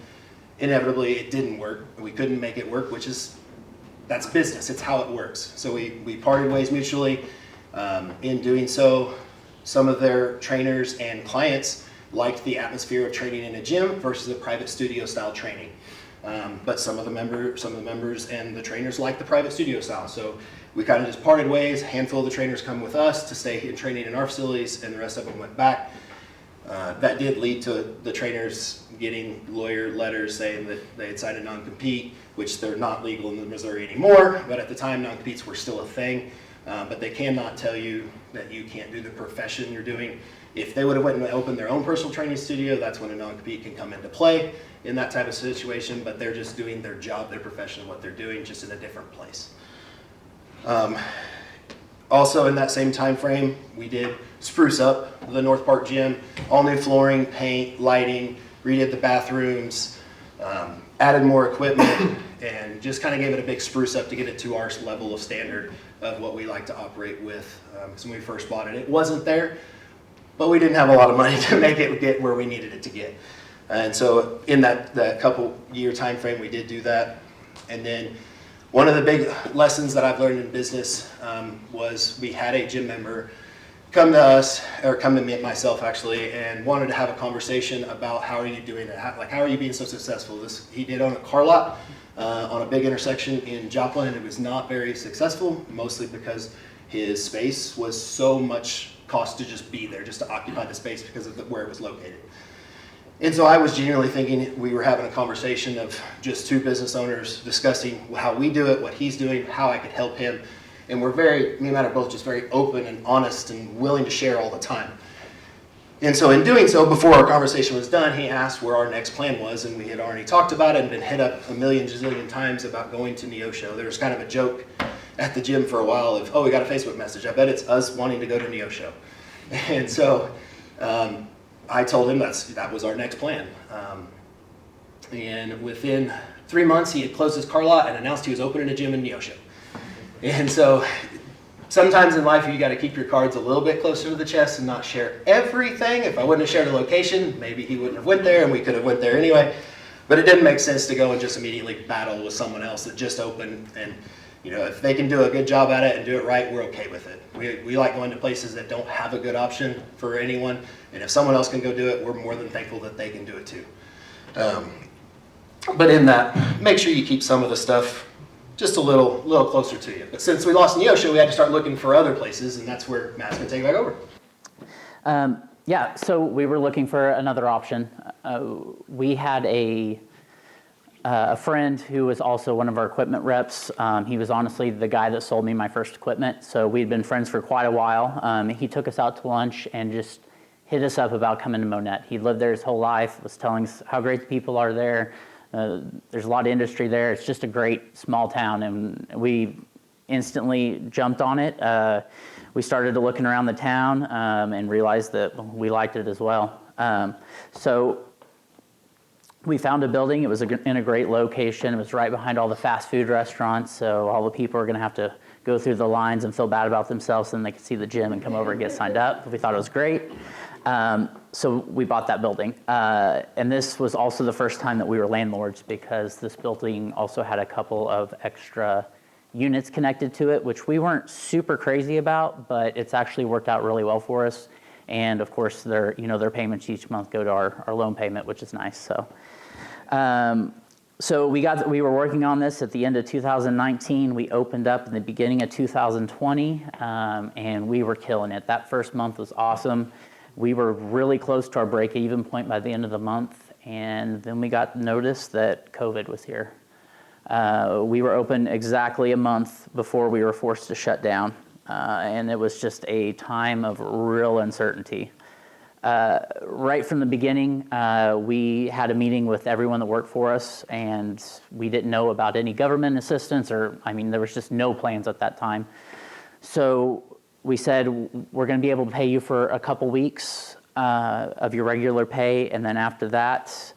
Speaker 3: Inevitably, it didn't work. We couldn't make it work, that's business. It's how it works. So we parted ways mutually. In doing so, some of their trainers and clients liked the atmosphere of training in a gym versus a private studio style training. But some of the members and the trainers liked the private studio style. So we kind of just parted ways. A handful of the trainers come with us to stay in training in our facilities, and the rest of them went back. That did lead to the trainers getting lawyer letters saying that they had signed a non-compete, which they're not legal in Missouri anymore, but at the time non-competes were still a thing. But they cannot tell you that you can't do the profession you're doing. If they would have went and opened their own personal training studio, that's when a non-compete can come into play in that type of situation, but they're just doing their job, their profession, what they're doing, just in a different place. Also in that same time frame, we did spruce up the North Park gym, all new flooring, paint, lighting, redid the bathrooms, added more equipment, and just kind of gave it a big spruce up to get it to our level of standard of what we like to operate with. Because when we first bought it, it wasn't there, but we didn't have a lot of money to make it get where we needed it to get. And so in that couple year time frame, we did do that. And then one of the big lessons that I've learned in business was we had a gym member come to us, or come to me, myself actually, and wanted to have a conversation about how are you doing it? How are you being so successful? He did own a car lot on a big intersection in Joplin, and it was not very successful, mostly because his space was so much cost to just be there, just to occupy the space because of where it was located. And so I was genuinely thinking we were having a conversation of just two business owners discussing how we do it, what he's doing, how I could help him. And me and Matt are both just very open and honest and willing to share all the time. And so in doing so, before our conversation was done, he asked where our next plan was, and we had already talked about it and been hit up a million gazillion times about going to Neosho. There was kind of a joke at the gym for a while of, oh, we got a Facebook message. I bet it's us wanting to go to Neosho. And so I told him that was our next plan. And within 3 months, he had closed his car lot and announced he was opening a gym in Neosho. And so sometimes in life, you got to keep your cards a little bit closer to the chest and not share everything. If I wouldn't have shared a location, maybe he wouldn't have went there and we could have went there anyway. But it didn't make sense to go and just immediately battle with someone else that just opened. And if they can do a good job at it and do it right, we're okay with it. We like going to places that don't have a good option for anyone. And if someone else can go do it, we're more than thankful that they can do it too. But in that, make sure you keep some of the stuff just a little closer to you. But since we lost Neosho, we had to start looking for other places, and that's where Matt's going to take it back over.
Speaker 2: Yeah, so we were looking for another option. We had a friend who was also one of our equipment reps. He was honestly the guy that sold me my first equipment, so we'd been friends for quite a while. He took us out to lunch and just hit us up about coming to Monette. He lived there his whole life, was telling us how great the people are there. There's a lot of industry there. It's just a great small town, and we instantly jumped on it. We started looking around the town and realized that we liked it as well. So we found a building. It was in a great location. It was right behind all the fast food restaurants, so all the people are going to have to go through the lines and feel bad about themselves, and they could see the gym and come over and get signed up. We thought it was great. So we bought that building. And this was also the first time that we were landlords, because this building also had a couple of extra units connected to it, which we weren't super crazy about, but it's actually worked out really well for us. And of course, their payments each month go to our loan payment, which is nice. So we were working on this at the end of 2019. We opened up in the beginning of 2020, and we were killing it. That first month was awesome. We were really close to our break-even point by the end of the month, and then we got notice that COVID was here. We were open exactly a month before we were forced to shut down, and it was just a time of real uncertainty. Right from the beginning, we had a meeting with everyone that worked for us, and we didn't know about any government assistance, there was just no plans at that time. So we said, we're going to be able to pay you for a couple weeks of your regular pay, and then after that,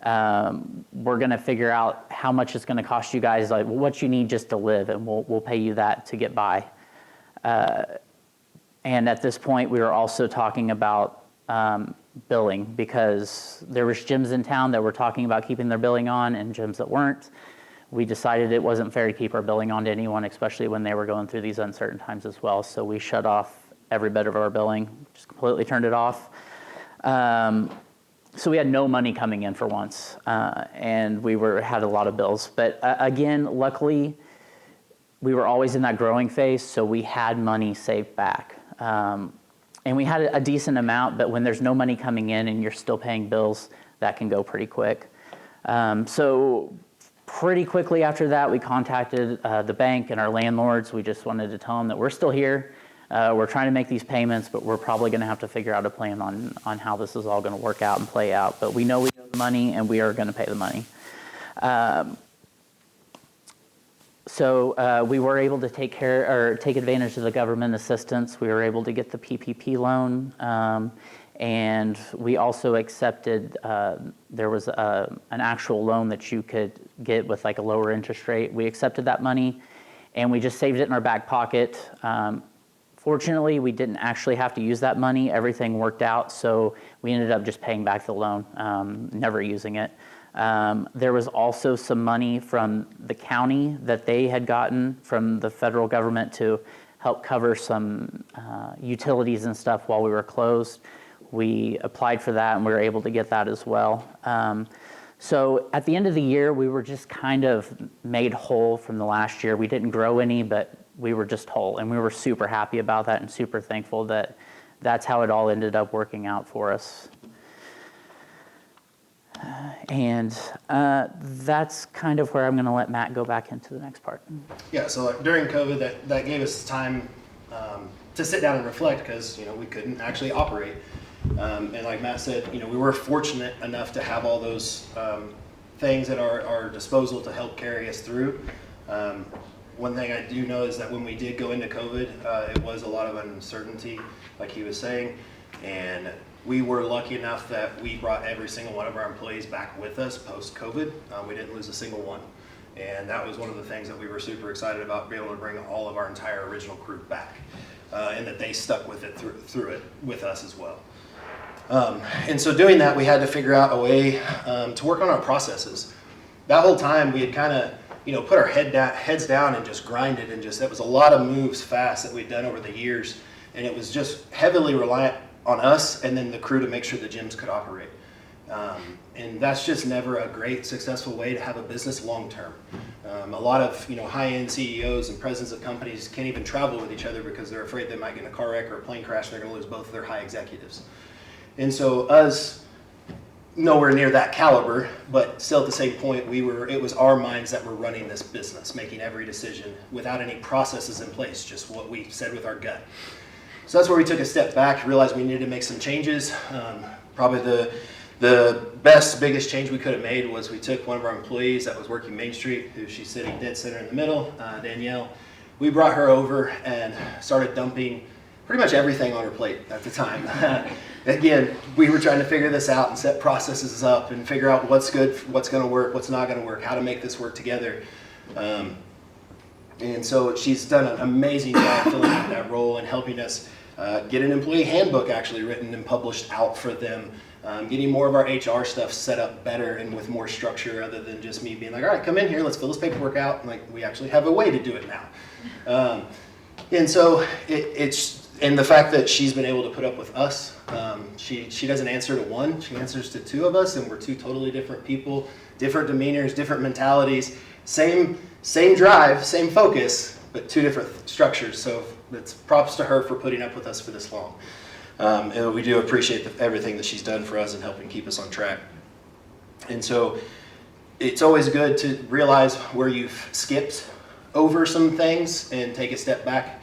Speaker 2: we're going to figure out how much it's going to cost you guys, like what you need just to live, and we'll pay you that to get by. And at this point, we were also talking about billing, because there was gyms in town that were talking about keeping their billing on and gyms that weren't. We decided it wasn't fair to keep our billing on to anyone, especially when they were going through these uncertain times as well. So we shut off every bit of our billing, just completely turned it off. So we had no money coming in for once, and we had a lot of bills. But again, luckily, we were always in that growing phase, so we had money saved back. And we had a decent amount, but when there's no money coming in and you're still paying bills, that can go pretty quick. So pretty quickly after that, we contacted the bank and our landlords. We just wanted to tell them that we're still here. We're trying to make these payments, but we're probably going to have to figure out a plan on how this is all going to work out and play out. But we know we owe the money, and we are going to pay the money. So we were able to take advantage of the government assistance. We were able to get the PPP loan, and we also accepted, there was an actual loan that you could get with like a lower interest rate. We accepted that money, and we just saved it in our back pocket. Fortunately, we didn't actually have to use that money. Everything worked out, so we ended up just paying back the loan, never using it. There was also some money from the county that they had gotten from the federal government to help cover some utilities and stuff while we were closed. We applied for that, and we were able to get that as well. So at the end of the year, we were just kind of made whole from the last year. We didn't grow any, but we were just whole, and we were super happy about that and super thankful. That's how it all ended up working out for us. And that's kind of where I'm going to let Matt go back into the next part.
Speaker 3: Yeah, so like during COVID, that gave us time to sit down and reflect because we couldn't actually operate. And like Matt said, we were fortunate enough to have all those things at our disposal to help carry us through. One thing I do know is that when we did go into COVID, it was a lot of uncertainty, like he was saying, and we were lucky enough that we brought every single one of our employees back with us post-COVID. We didn't lose a single one. And that was one of the things that we were super excited about, being able to bring all of our entire original crew back, and that they stuck with it through it with us as well. And so doing that, we had to figure out a way to work on our processes. That whole time, we had kind of put our heads down and just grinded, and that was a lot of moves fast that we'd done over the years, and it was just heavily reliant on us and then the crew to make sure the gyms could operate. And that's just never a great, successful way to have a business long term. A lot of high-end CEOs and presidents of companies can't even travel with each other because they're afraid they might get in a car wreck or a plane crash and they're going to lose both of their high executives. And so us, nowhere near that caliber, but still at the same point, it was our minds that were running this business, making every decision without any processes in place, just what we said with our gut. So that's where we took a step back, realized we needed to make some changes. Probably the biggest change we could have made was we took one of our employees that was working Main Street, who she's sitting dead center in the middle, Danielle. We brought her over and started dumping pretty much everything on her plate at the time. Again, we were trying to figure this out and set processes up and figure out what's good, what's going to work, what's not going to work, how to make this work together. And so she's done an amazing job filling in that role and helping us get an employee handbook actually written and published out for them, getting more of our HR stuff set up better and with more structure other than just me being like, all right, come in here, let's fill this paperwork out. And we actually have a way to do it now. And so and the fact that she's been able to put up with us, she doesn't answer to one, she answers to two of us, and we're two totally different people, different demeanors, different mentalities, same drive, same focus, but two different structures. So it's props to her for putting up with us for this long. And we do appreciate everything that she's done for us and helping keep us on track. And so it's always good to realize where you've skipped over some things and take a step back.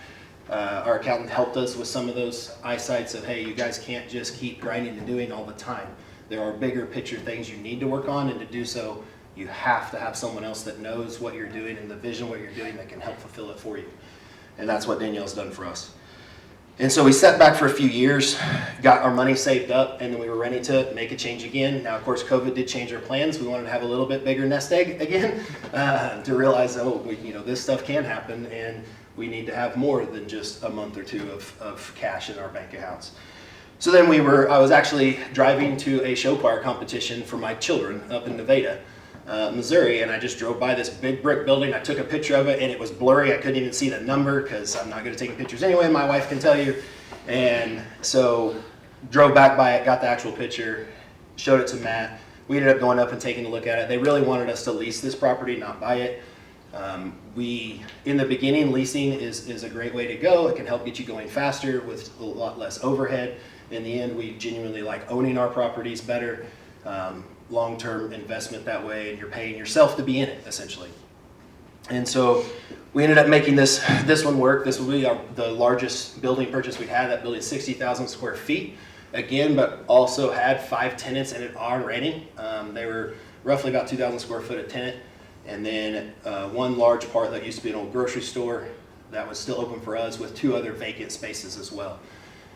Speaker 3: Our accountant helped us with some of those eyesights of, hey, you guys can't just keep grinding and doing all the time. There are bigger picture things you need to work on, and to do so, you have to have someone else that knows what you're doing and the vision of what you're doing that can help fulfill it for you. And that's what Danielle's done for us. And so we sat back for a few years, got our money saved up, and then we were ready to make a change again. Now, of course, COVID did change our plans. We wanted to have a little bit bigger nest egg again to realize, this stuff can happen, and we need to have more than just a month or two of cash in our bank accounts. So then I was actually driving to a show choir competition for my children up in Nevada, Missouri, and I just drove by this big brick building. I took a picture of it, and it was blurry. I couldn't even see the number because I'm not good at taking pictures anyway, my wife can tell you. And so drove back by it, got the actual picture, showed it to Matt. We ended up going up and taking a look at it. They really wanted us to lease this property, not buy it. In the beginning, leasing is a great way to go. It can help get you going faster with a lot less overhead. In the end, we genuinely like owning our properties better. Long-term investment that way, and you're paying yourself to be in it, essentially. And so we ended up making this one work. This will be the largest building purchase we had. That building is 60,000 square feet, again, but also had 5 tenants in it already. They were roughly about 2,000 square foot a tenant. And then one large part that used to be an old grocery store that was still open for us with 2 other vacant spaces as well.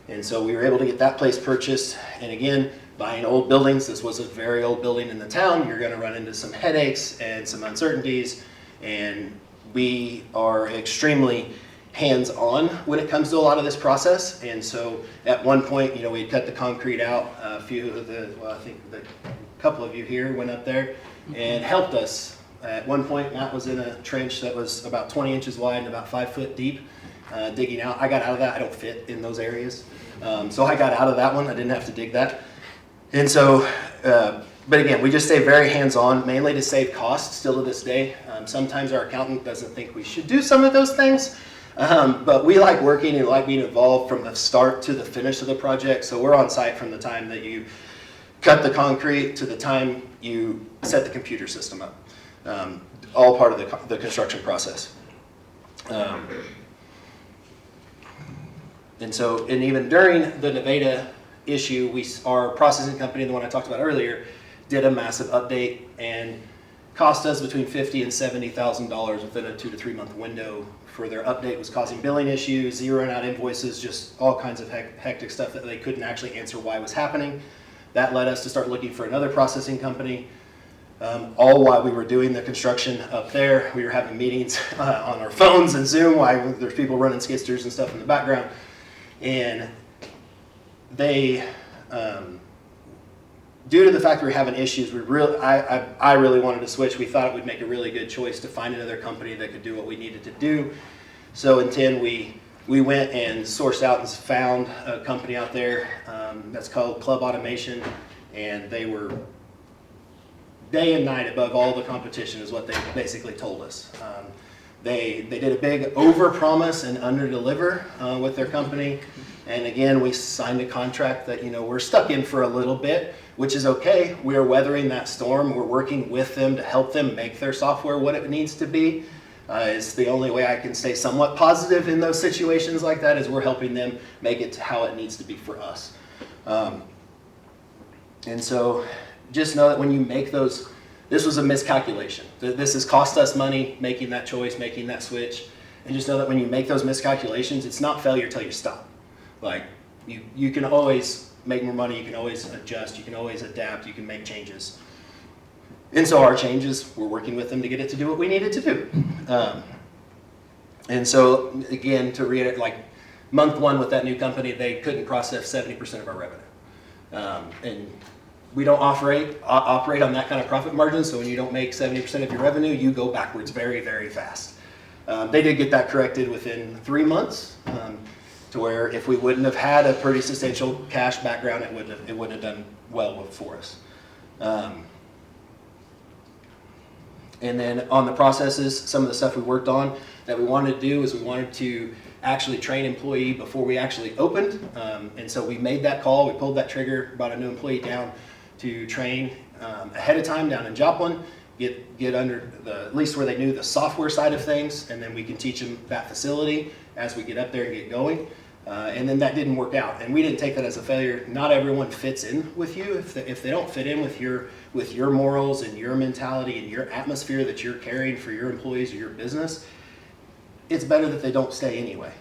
Speaker 3: And so we were able to get that place purchased. And again, buying old buildings, this was a very old building in the town, you're going to run into some headaches and some uncertainties. And we are extremely hands-on when it comes to a lot of this process. And so at one point, we cut the concrete out. I think a couple of you here went up there and helped us. At one point, Matt was in a trench that was about 20 inches wide and about 5 foot deep, digging out. I got out of that. I don't fit in those areas. So I got out of that one. I didn't have to dig that. And so, but again, we just stay very hands-on, mainly to save costs still to this day. Sometimes our accountant doesn't think we should do some of those things, but we like working and like being involved from the start to the finish of the project. So we're on site from the time that you cut the concrete to the time you set the computer system up. All part of the construction process. And even during the Nevada issue, our processing company, the one I talked about earlier, did a massive update and cost us between $50,000 and $70,000 within a 2 to 3 month window for their update. Was causing billing issues, zeroing out invoices, just all kinds of hectic stuff that they couldn't actually answer why was happening. That led us to start looking for another processing company. All while we were doing the construction up there, we were having meetings on our phones and Zoom while there's people running skidsters and stuff in the background. And they, due to the fact we were having issues, I really wanted to switch. We thought it would make a really good choice to find another company that could do what we needed to do. So in 10, we went and sourced out and found a company out there that's called Club Automation, and they were day and night above all the competition is what they basically told us. They did a big over-promise and under-deliver with their company. And again, we signed a contract that, we're stuck in for a little bit, which is okay. We're weathering that storm. We're working with them to help them make their software what it needs to be. It's the only way I can stay somewhat positive in those situations like that, is we're helping them make it to how it needs to be for us. And so just know that when you make those, this was a miscalculation. This has cost us money making that choice, making that switch. And just know that when you make those miscalculations, it's not failure till you stop. Like, you can always make more money, you can always adjust, you can always adapt, you can make changes. And so our changes, we're working with them to get it to do what we need it to do. And so again, to reiterate, like month one with that new company, they couldn't process 70% of our revenue. And we don't operate on that kind of profit margin, so when you don't make 70% of your revenue, you go backwards very, very fast. They did get that corrected within 3 months, to where if we wouldn't have had a pretty substantial cash background, it wouldn't have done well for us. And then on the processes, some of the stuff we worked on that we wanted to do is we wanted to actually train employee before we actually opened. And so we made that call, we pulled that trigger, brought a new employee down to train ahead of time down in Joplin, get under at least where they knew the software side of things, and then we can teach them that facility as we get up there and get going. And then that didn't work out, and we didn't take that as a failure. Not everyone fits in with you. If they don't fit in with your morals and your mentality and your atmosphere that you're carrying for your employees or your business, it's better that they don't stay anyway.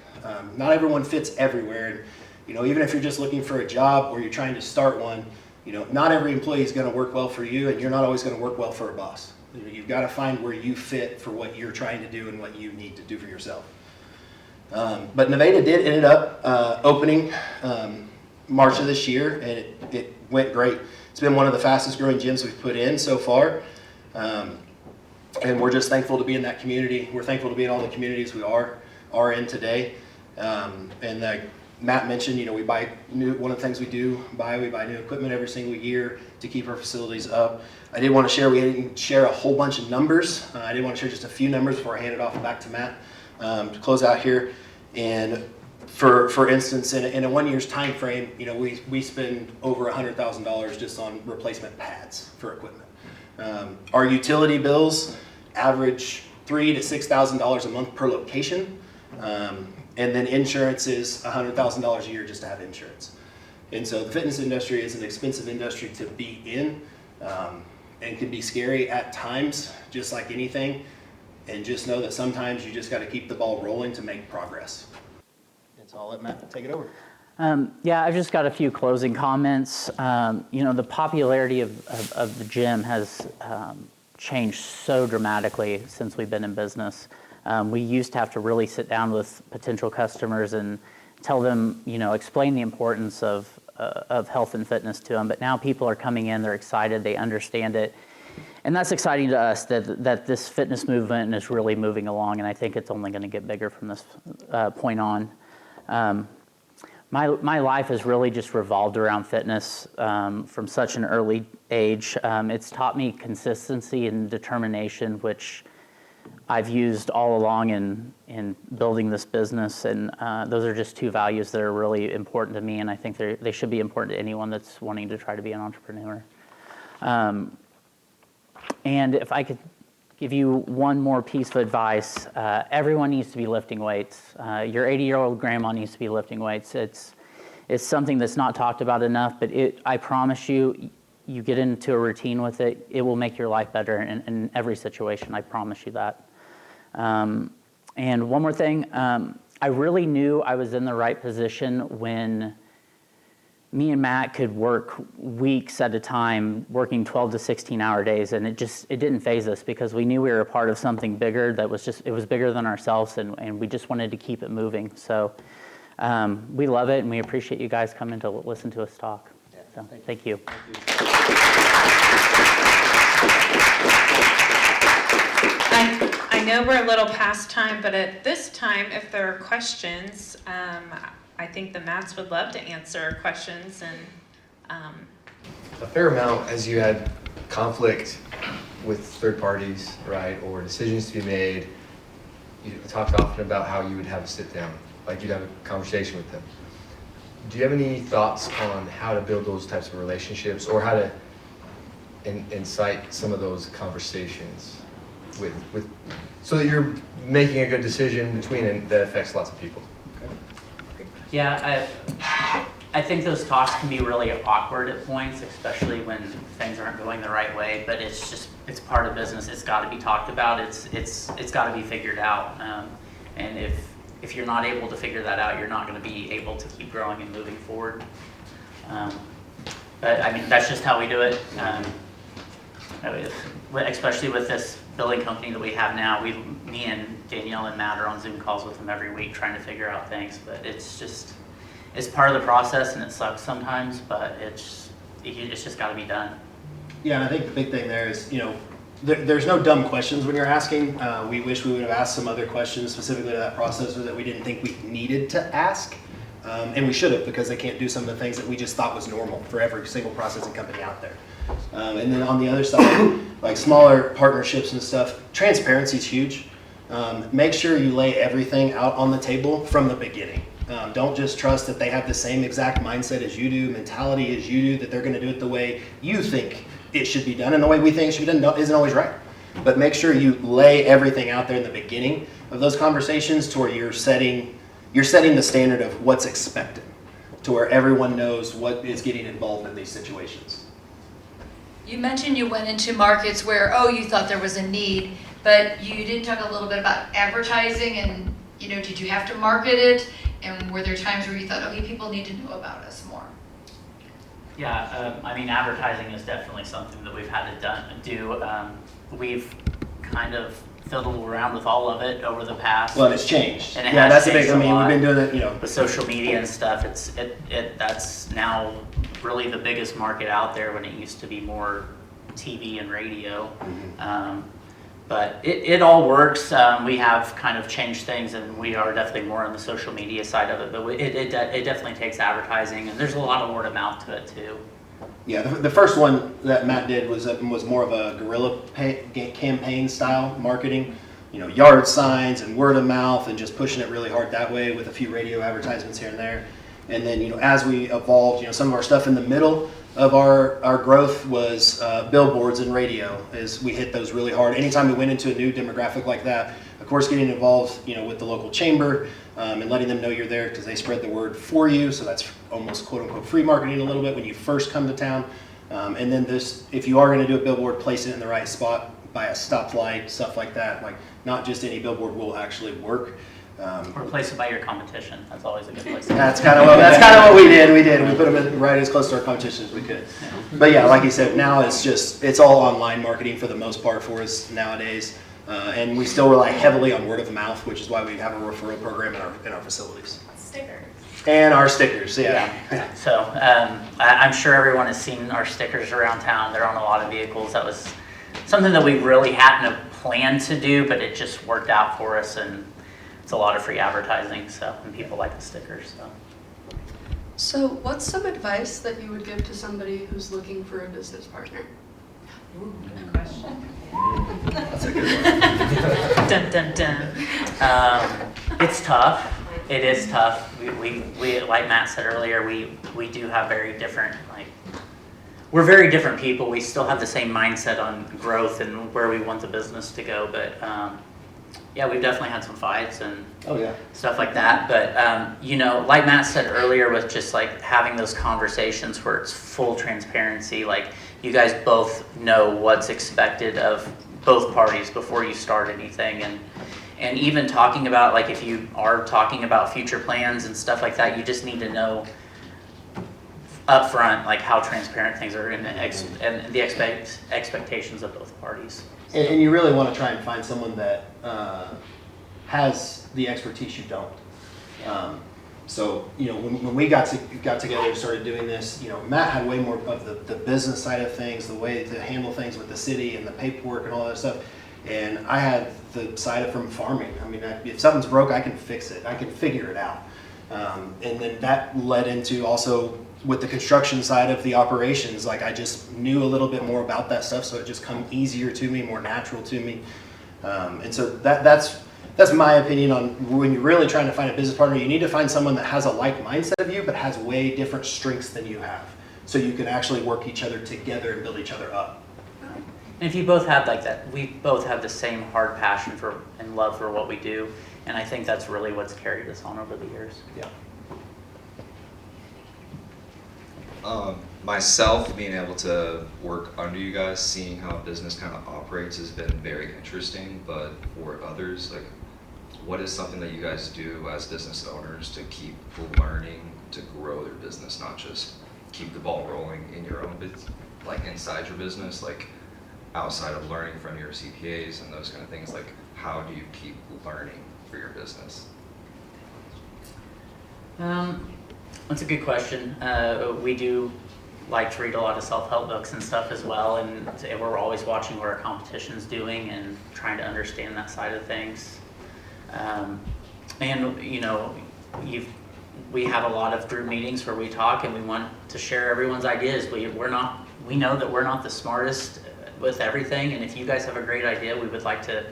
Speaker 3: Not everyone fits everywhere, and even if you're just looking for a job or you're trying to start one, not every employee is going to work well for you, and you're not always going to work well for a boss. You've got to find where you fit for what you're trying to do and what you need to do for yourself. But Nevada ended up opening March of this year, and it went great. It's been one of the fastest growing gyms we've put in so far. And we're just thankful to be in that community. We're thankful to be in all the communities we are in today. And like Matt mentioned, we buy one of the things we buy new equipment every single year to keep our facilities up. I did want to share, we didn't share a whole bunch of numbers. I did want to share just a few numbers before I hand it off back to Matt to close out here. And for instance, in a 1 year's time frame, we spend over $100,000 just on replacement pads for equipment. Our utility bills average $3,000 to $6,000 a month per location. And then insurance is $100,000 a year just to have insurance. And so the fitness industry is an expensive industry to be in, and can be scary at times, just like anything. And just know that sometimes you just got to keep the ball rolling to make progress. And so I'll let Matt take it over.
Speaker 2: Yeah, I've just got a few closing comments. The popularity of the gym has changed so dramatically since we've been in business. We used to have to really sit down with potential customers and tell them, explain the importance of health and fitness to them. But now people are coming in, they're excited, they understand it. And that's exciting to us that this fitness movement is really moving along, and I think it's only going to get bigger from this point on. My life has really just revolved around fitness from such an early age. It's taught me consistency and determination, which I've used all along in building this business, and those are just two values that are really important to me, and I think they should be important to anyone that's wanting to try to be an entrepreneur. And if I could give you one more piece of advice, everyone needs to be lifting weights. Your 80-year-old grandma needs to be lifting weights. It's something that's not talked about enough, but I promise you, you get into a routine with it, it will make your life better in every situation. I promise you that. And one more thing, I really knew I was in the right position when me and Matt could work weeks at a time, working 12 to 16-hour days, and it didn't faze us because we knew we were a part of something bigger that was it was bigger than ourselves, and we just wanted to keep it moving. So we love it, and we appreciate you guys coming to listen to us talk. So thank you.
Speaker 1: I know we're a little past time, but at this time, if there are questions, I think the Matts would love to answer questions. And
Speaker 4: a fair amount as you had conflict with third parties, right, or decisions to be made. You talked often about how you would have a sit down, like you'd have a conversation with them. Do you have any thoughts on how to build those types of relationships, or how to incite some of those conversations with so that you're making a good decision between and that affects lots of people?
Speaker 2: Yeah, I think those talks can be really awkward at points, especially when things aren't going the right way. But it's part of business. It's got to be talked about. It's got to be figured out. And if you're not able to figure that out, you're not going to be able to keep growing and moving forward. But I mean, that's just how we do it. Especially with this building company that we have now, me and Danielle and Matt are on Zoom calls with them every week trying to figure out things. But it's part of the process, and it sucks sometimes. But it's just got to be done.
Speaker 3: Yeah, and I think the big thing there is, there's no dumb questions when you're asking. We wish we would have asked some other questions specifically to that processor that we didn't think we needed to ask. And we should have, because they can't do some of the things that we just thought was normal for every single processing company out there. And then on the other side, like smaller partnerships and stuff, transparency is huge. Make sure you lay everything out on the table from the beginning. Don't just trust that they have the same exact mindset as you do, mentality as you do, that they're going to do it the way you think it should be done, and the way we think it should be done isn't always right. But make sure you lay everything out there in the beginning of those conversations to where you're setting the standard of what's expected, to where everyone knows what is getting involved in these situations.
Speaker 5: You mentioned you went into markets where, you thought there was a need, but you did talk a little bit about advertising and, did you have to market it? And were there times where you thought, people need to know about us more?
Speaker 2: Yeah, I mean, advertising is definitely something that we've had to do. We've kind of fiddled around with all of it over the past.
Speaker 3: Well, it's changed.
Speaker 2: And
Speaker 3: that's a big. I mean, we've been doing it.
Speaker 2: With social media and stuff, that's now really the biggest market out there, when it used to be more TV and radio. Mm-hmm. But it all works. We have kind of changed things, and we are definitely more on the social media side of it. But it definitely takes advertising, and there's a lot of word of mouth to it too.
Speaker 3: Yeah, the first one that Matt did was more of a guerrilla campaign style marketing. Yard signs and word of mouth, and just pushing it really hard that way with a few radio advertisements here and there. And then as we evolved, some of our stuff in the middle of our growth was billboards and radio, as we hit those really hard. Anytime we went into a new demographic like that, of course getting involved with the local chamber and letting them know you're there, because they spread the word for you, so that's almost quote unquote free marketing a little bit when you first come to town. And then if you are going to do a billboard, place it in the right spot by a stoplight, stuff like that. Like, not just any billboard will actually work.
Speaker 2: Or place it by your competition. That's always a good place.
Speaker 3: That's kind of what we did. We put them right as close to our competition as we could. Yeah. But yeah, like you said, now it's all online marketing for the most part for us nowadays, and we still rely heavily on word of mouth, which is why we have a referral program in our facilities.
Speaker 5: Stickers.
Speaker 3: And our stickers, yeah.
Speaker 2: So I'm sure everyone has seen our stickers around town. They're on a lot of vehicles. That was something that we really hadn't planned to do, but it just worked out for us, and it's a lot of free advertising, and people like the stickers.
Speaker 6: So what's some advice that you would give to somebody who's looking for a business partner?
Speaker 5: Ooh, good question.
Speaker 4: That's a good one.
Speaker 1: Dun, dun, dun.
Speaker 2: It's tough. It is tough. We like Matt said earlier, we do have very different, we're very different people. We still have the same mindset on growth and where we want the business to go, but yeah, we've definitely had some fights and
Speaker 3: Oh, yeah.
Speaker 2: stuff like that. But you know, like Matt said earlier, with just like having those conversations where it's full transparency, like you guys both know what's expected of both parties before you start anything, and even talking about, like, if you are talking about future plans and stuff like that, you just need to know up front, like, how transparent things are and the expectations of both parties.
Speaker 3: And you really want to try and find someone that has the expertise you don't. So, you know, when we got together and started doing this, you know, Matt had way more of the business side of things, the way to handle things with the city and the paperwork and all that stuff. And I had the side of from farming. I mean, if something's broke, I can fix it. I can figure it out. And then that led into also with the construction side of the operations, like I just knew a little bit more about that stuff, so it just come easier to me, more natural to me. And so that's my opinion on when you're really trying to find a business partner. You need to find someone that has a like mindset of you, but has way different strengths than you have, so you can actually work each other together and build each other up.
Speaker 2: And if you both have like that, we both have the same hard passion for and love for what we do, and I think that's really what's carried us on over the years.
Speaker 3: Yeah.
Speaker 6: Myself, being able to work under you guys, seeing how a business kind of operates has been very interesting. But for others, like, what is something that you guys do as business owners to keep learning to grow their business, not just keep the ball rolling in your own business, like inside your business, like outside of learning from your CPAs and those kind of things? Like, how do you keep learning for your business?
Speaker 2: That's a good question. We do like to read a lot of self-help books and stuff as well, and we're always watching what our competition's doing and trying to understand that side of things. And you know, we have a lot of group meetings where we talk and we want to share everyone's ideas. We know that we're not the smartest with everything, and if you guys have a great idea, we would like to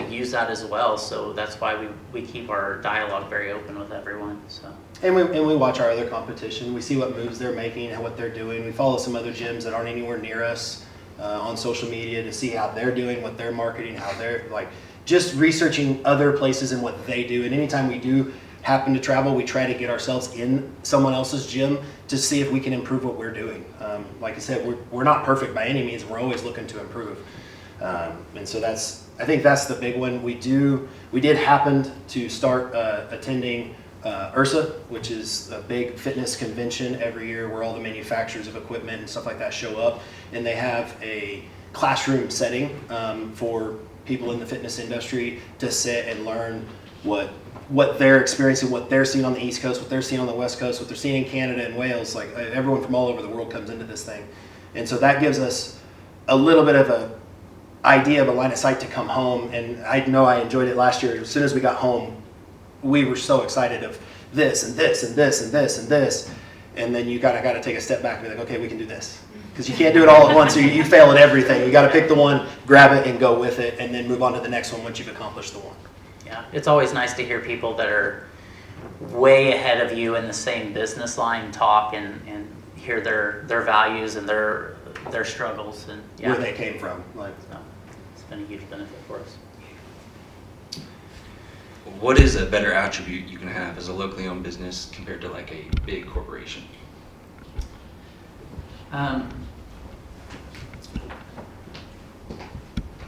Speaker 2: use that as well. So that's why we keep our dialogue very open with everyone. So.
Speaker 3: And we watch our other competition. We see what moves they're making and what they're doing. We follow some other gyms that aren't anywhere near us on social media to see how they're doing, what they're marketing, how they're like just researching other places and what they do. And anytime we do happen to travel, we try to get ourselves in someone else's gym to see if we can improve what we're doing. Like I said, we're not perfect by any means. We're always looking to improve. And so I think that's the big one. We did happen to start attending URSA, which is a big fitness convention every year where all the manufacturers of equipment and stuff like that show up, and they have a classroom setting for people in the fitness industry to sit and learn what they're experiencing, what they're seeing on the East Coast, what they're seeing on the West Coast, what they're seeing in Canada and Wales. Like everyone from all over the world comes into this thing, and so that gives us a little bit of a idea of a line of sight to come home. And I know I enjoyed it last year. As soon as we got home, we were so excited of this and this and this and this and this, and then you got to take a step back and be like, okay, we can do this, because you can't do it all at once. So you fail at everything. You got to pick the one, grab it, and go with it, and then move on to the next one once you've accomplished the one.
Speaker 2: Yeah, it's always nice to hear people that are way ahead of you in the same business line talk and hear their values and their struggles and
Speaker 3: Where they came from. Like,
Speaker 2: so it's been a huge benefit for us.
Speaker 7: What is a better attribute you can have as a locally owned business compared to like a big corporation?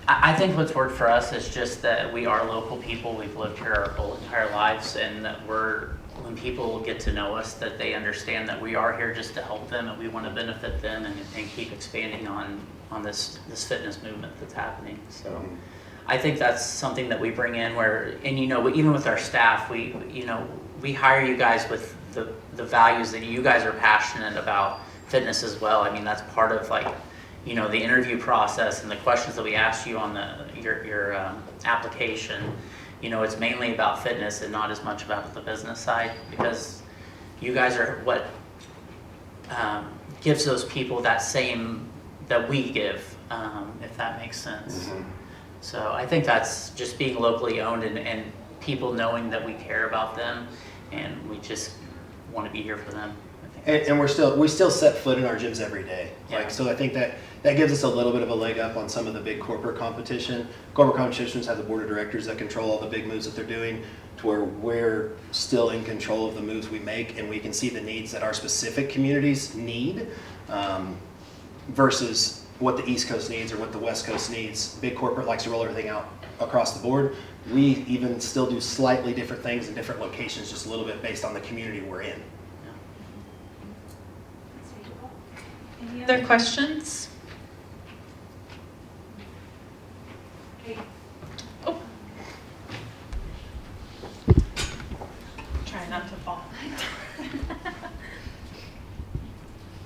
Speaker 2: I think what's worked for us is just that we are local people. We've lived here our whole entire lives, and that when people get to know us, that they understand that we are here just to help them, and we want to benefit them and keep expanding on this fitness movement that's happening. So I think that's something that we bring in and you know, even with our staff, we hire you guys with the values that you guys are passionate about fitness as well. I mean, that's part of like, you know, the interview process and the questions that we ask you on your application. You know, it's mainly about fitness and not as much about the business side, because you guys are what gives those people that same that we give, if that makes sense.
Speaker 3: Mhm.
Speaker 2: So I think that's just being locally owned and people knowing that we care about them and we just want to be here for them. I think
Speaker 3: And we still set foot in our gyms every day.
Speaker 2: Yeah.
Speaker 3: Like, so I think that gives us a little bit of a leg up on some of the big corporate competition. Corporate competitions have the board of directors that control all the big moves that they're doing, to where we're still in control of the moves we make, and we can see the needs that our specific communities need, versus what the East Coast needs or what the West Coast needs. Big corporate likes to roll everything out across the board. We even still do slightly different things in different locations, just a little bit based on the community we're in.
Speaker 1: Any other questions? Oh. Try not to fall.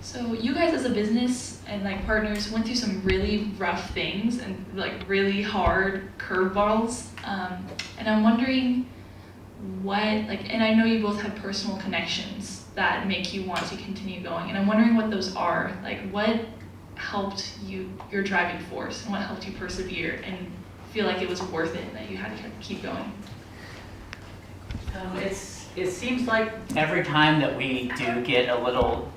Speaker 8: So you guys as a business and like partners went through some really rough things and like really hard curveballs. And I'm wondering what, like, and I know you both have personal connections that make you want to continue going. And I'm wondering what those are. Like, what helped you, your driving force, and what helped you persevere and feel like it was worth it, that you had to keep going?
Speaker 2: It seems like every time that we do get a little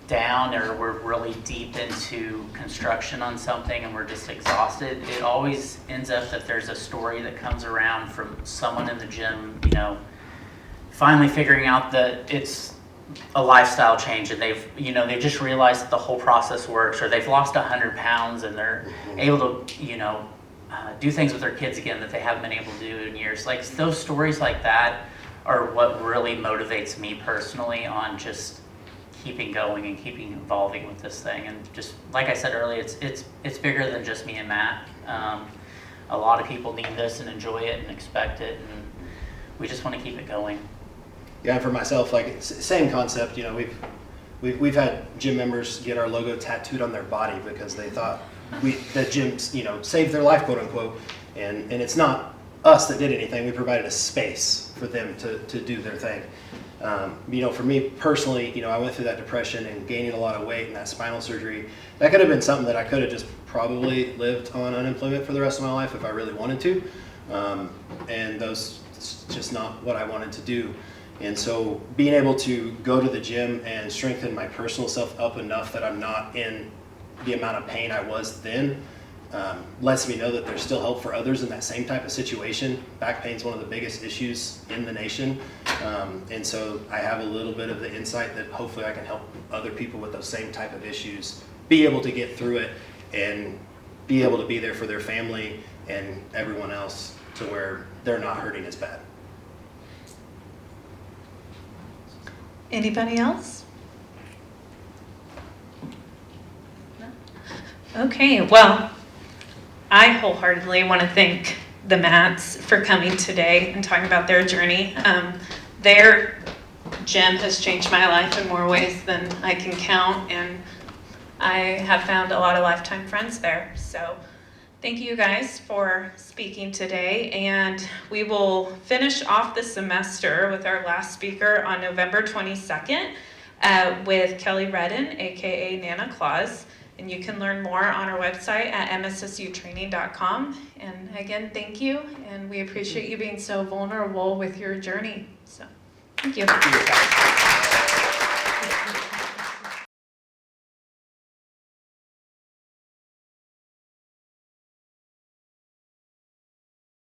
Speaker 2: down or we're really deep into construction on something and we're just exhausted, it always ends up that there's a story that comes around from someone in the gym, you know, finally figuring out that it's a lifestyle change and they've just realized that the whole process works, or they've lost 100 pounds and they're able to, do things with their kids again that they haven't been able to do in years. Like, those stories like that are what really motivates me personally on just keeping going and keeping evolving with this thing. And just like I said earlier, it's bigger than just me and Matt. A lot of people need this and enjoy it and expect it, and we just want to keep it going.
Speaker 3: Yeah, and for myself, like, same concept. You know, we've had gym members get our logo tattooed on their body because they thought the gyms, saved their life, quote unquote. And it's not us that did anything. We provided a space for them to do their thing. For me personally, I went through that depression and gaining a lot of weight and that spinal surgery. That could have been something that I could have just probably lived on unemployment for the rest of my life if I really wanted to. And it's just not what I wanted to do. And so being able to go to the gym and strengthen my personal self up enough that I'm not in the amount of pain I was then, lets me know that there's still hope for others in that same type of situation. Back pain is one of the biggest issues in the nation. And so I have a little bit of the insight that hopefully I can help other people with those same type of issues be able to get through it and be able to be there for their family and everyone else to where they're not hurting as bad.
Speaker 1: Anybody else? Okay, well, I wholeheartedly want to thank the Matts for coming today and talking about their journey. Their gym has changed my life in more ways than I can count, and I have found a lot of lifetime friends there. So thank you guys for speaking today, and we will finish off the semester with our last speaker on November 22nd with Kelly Redden, aka Nana Claus. And you can learn more on our website at mssutraining.com. And again, thank you, and we appreciate you being so vulnerable with your journey. So, thank you.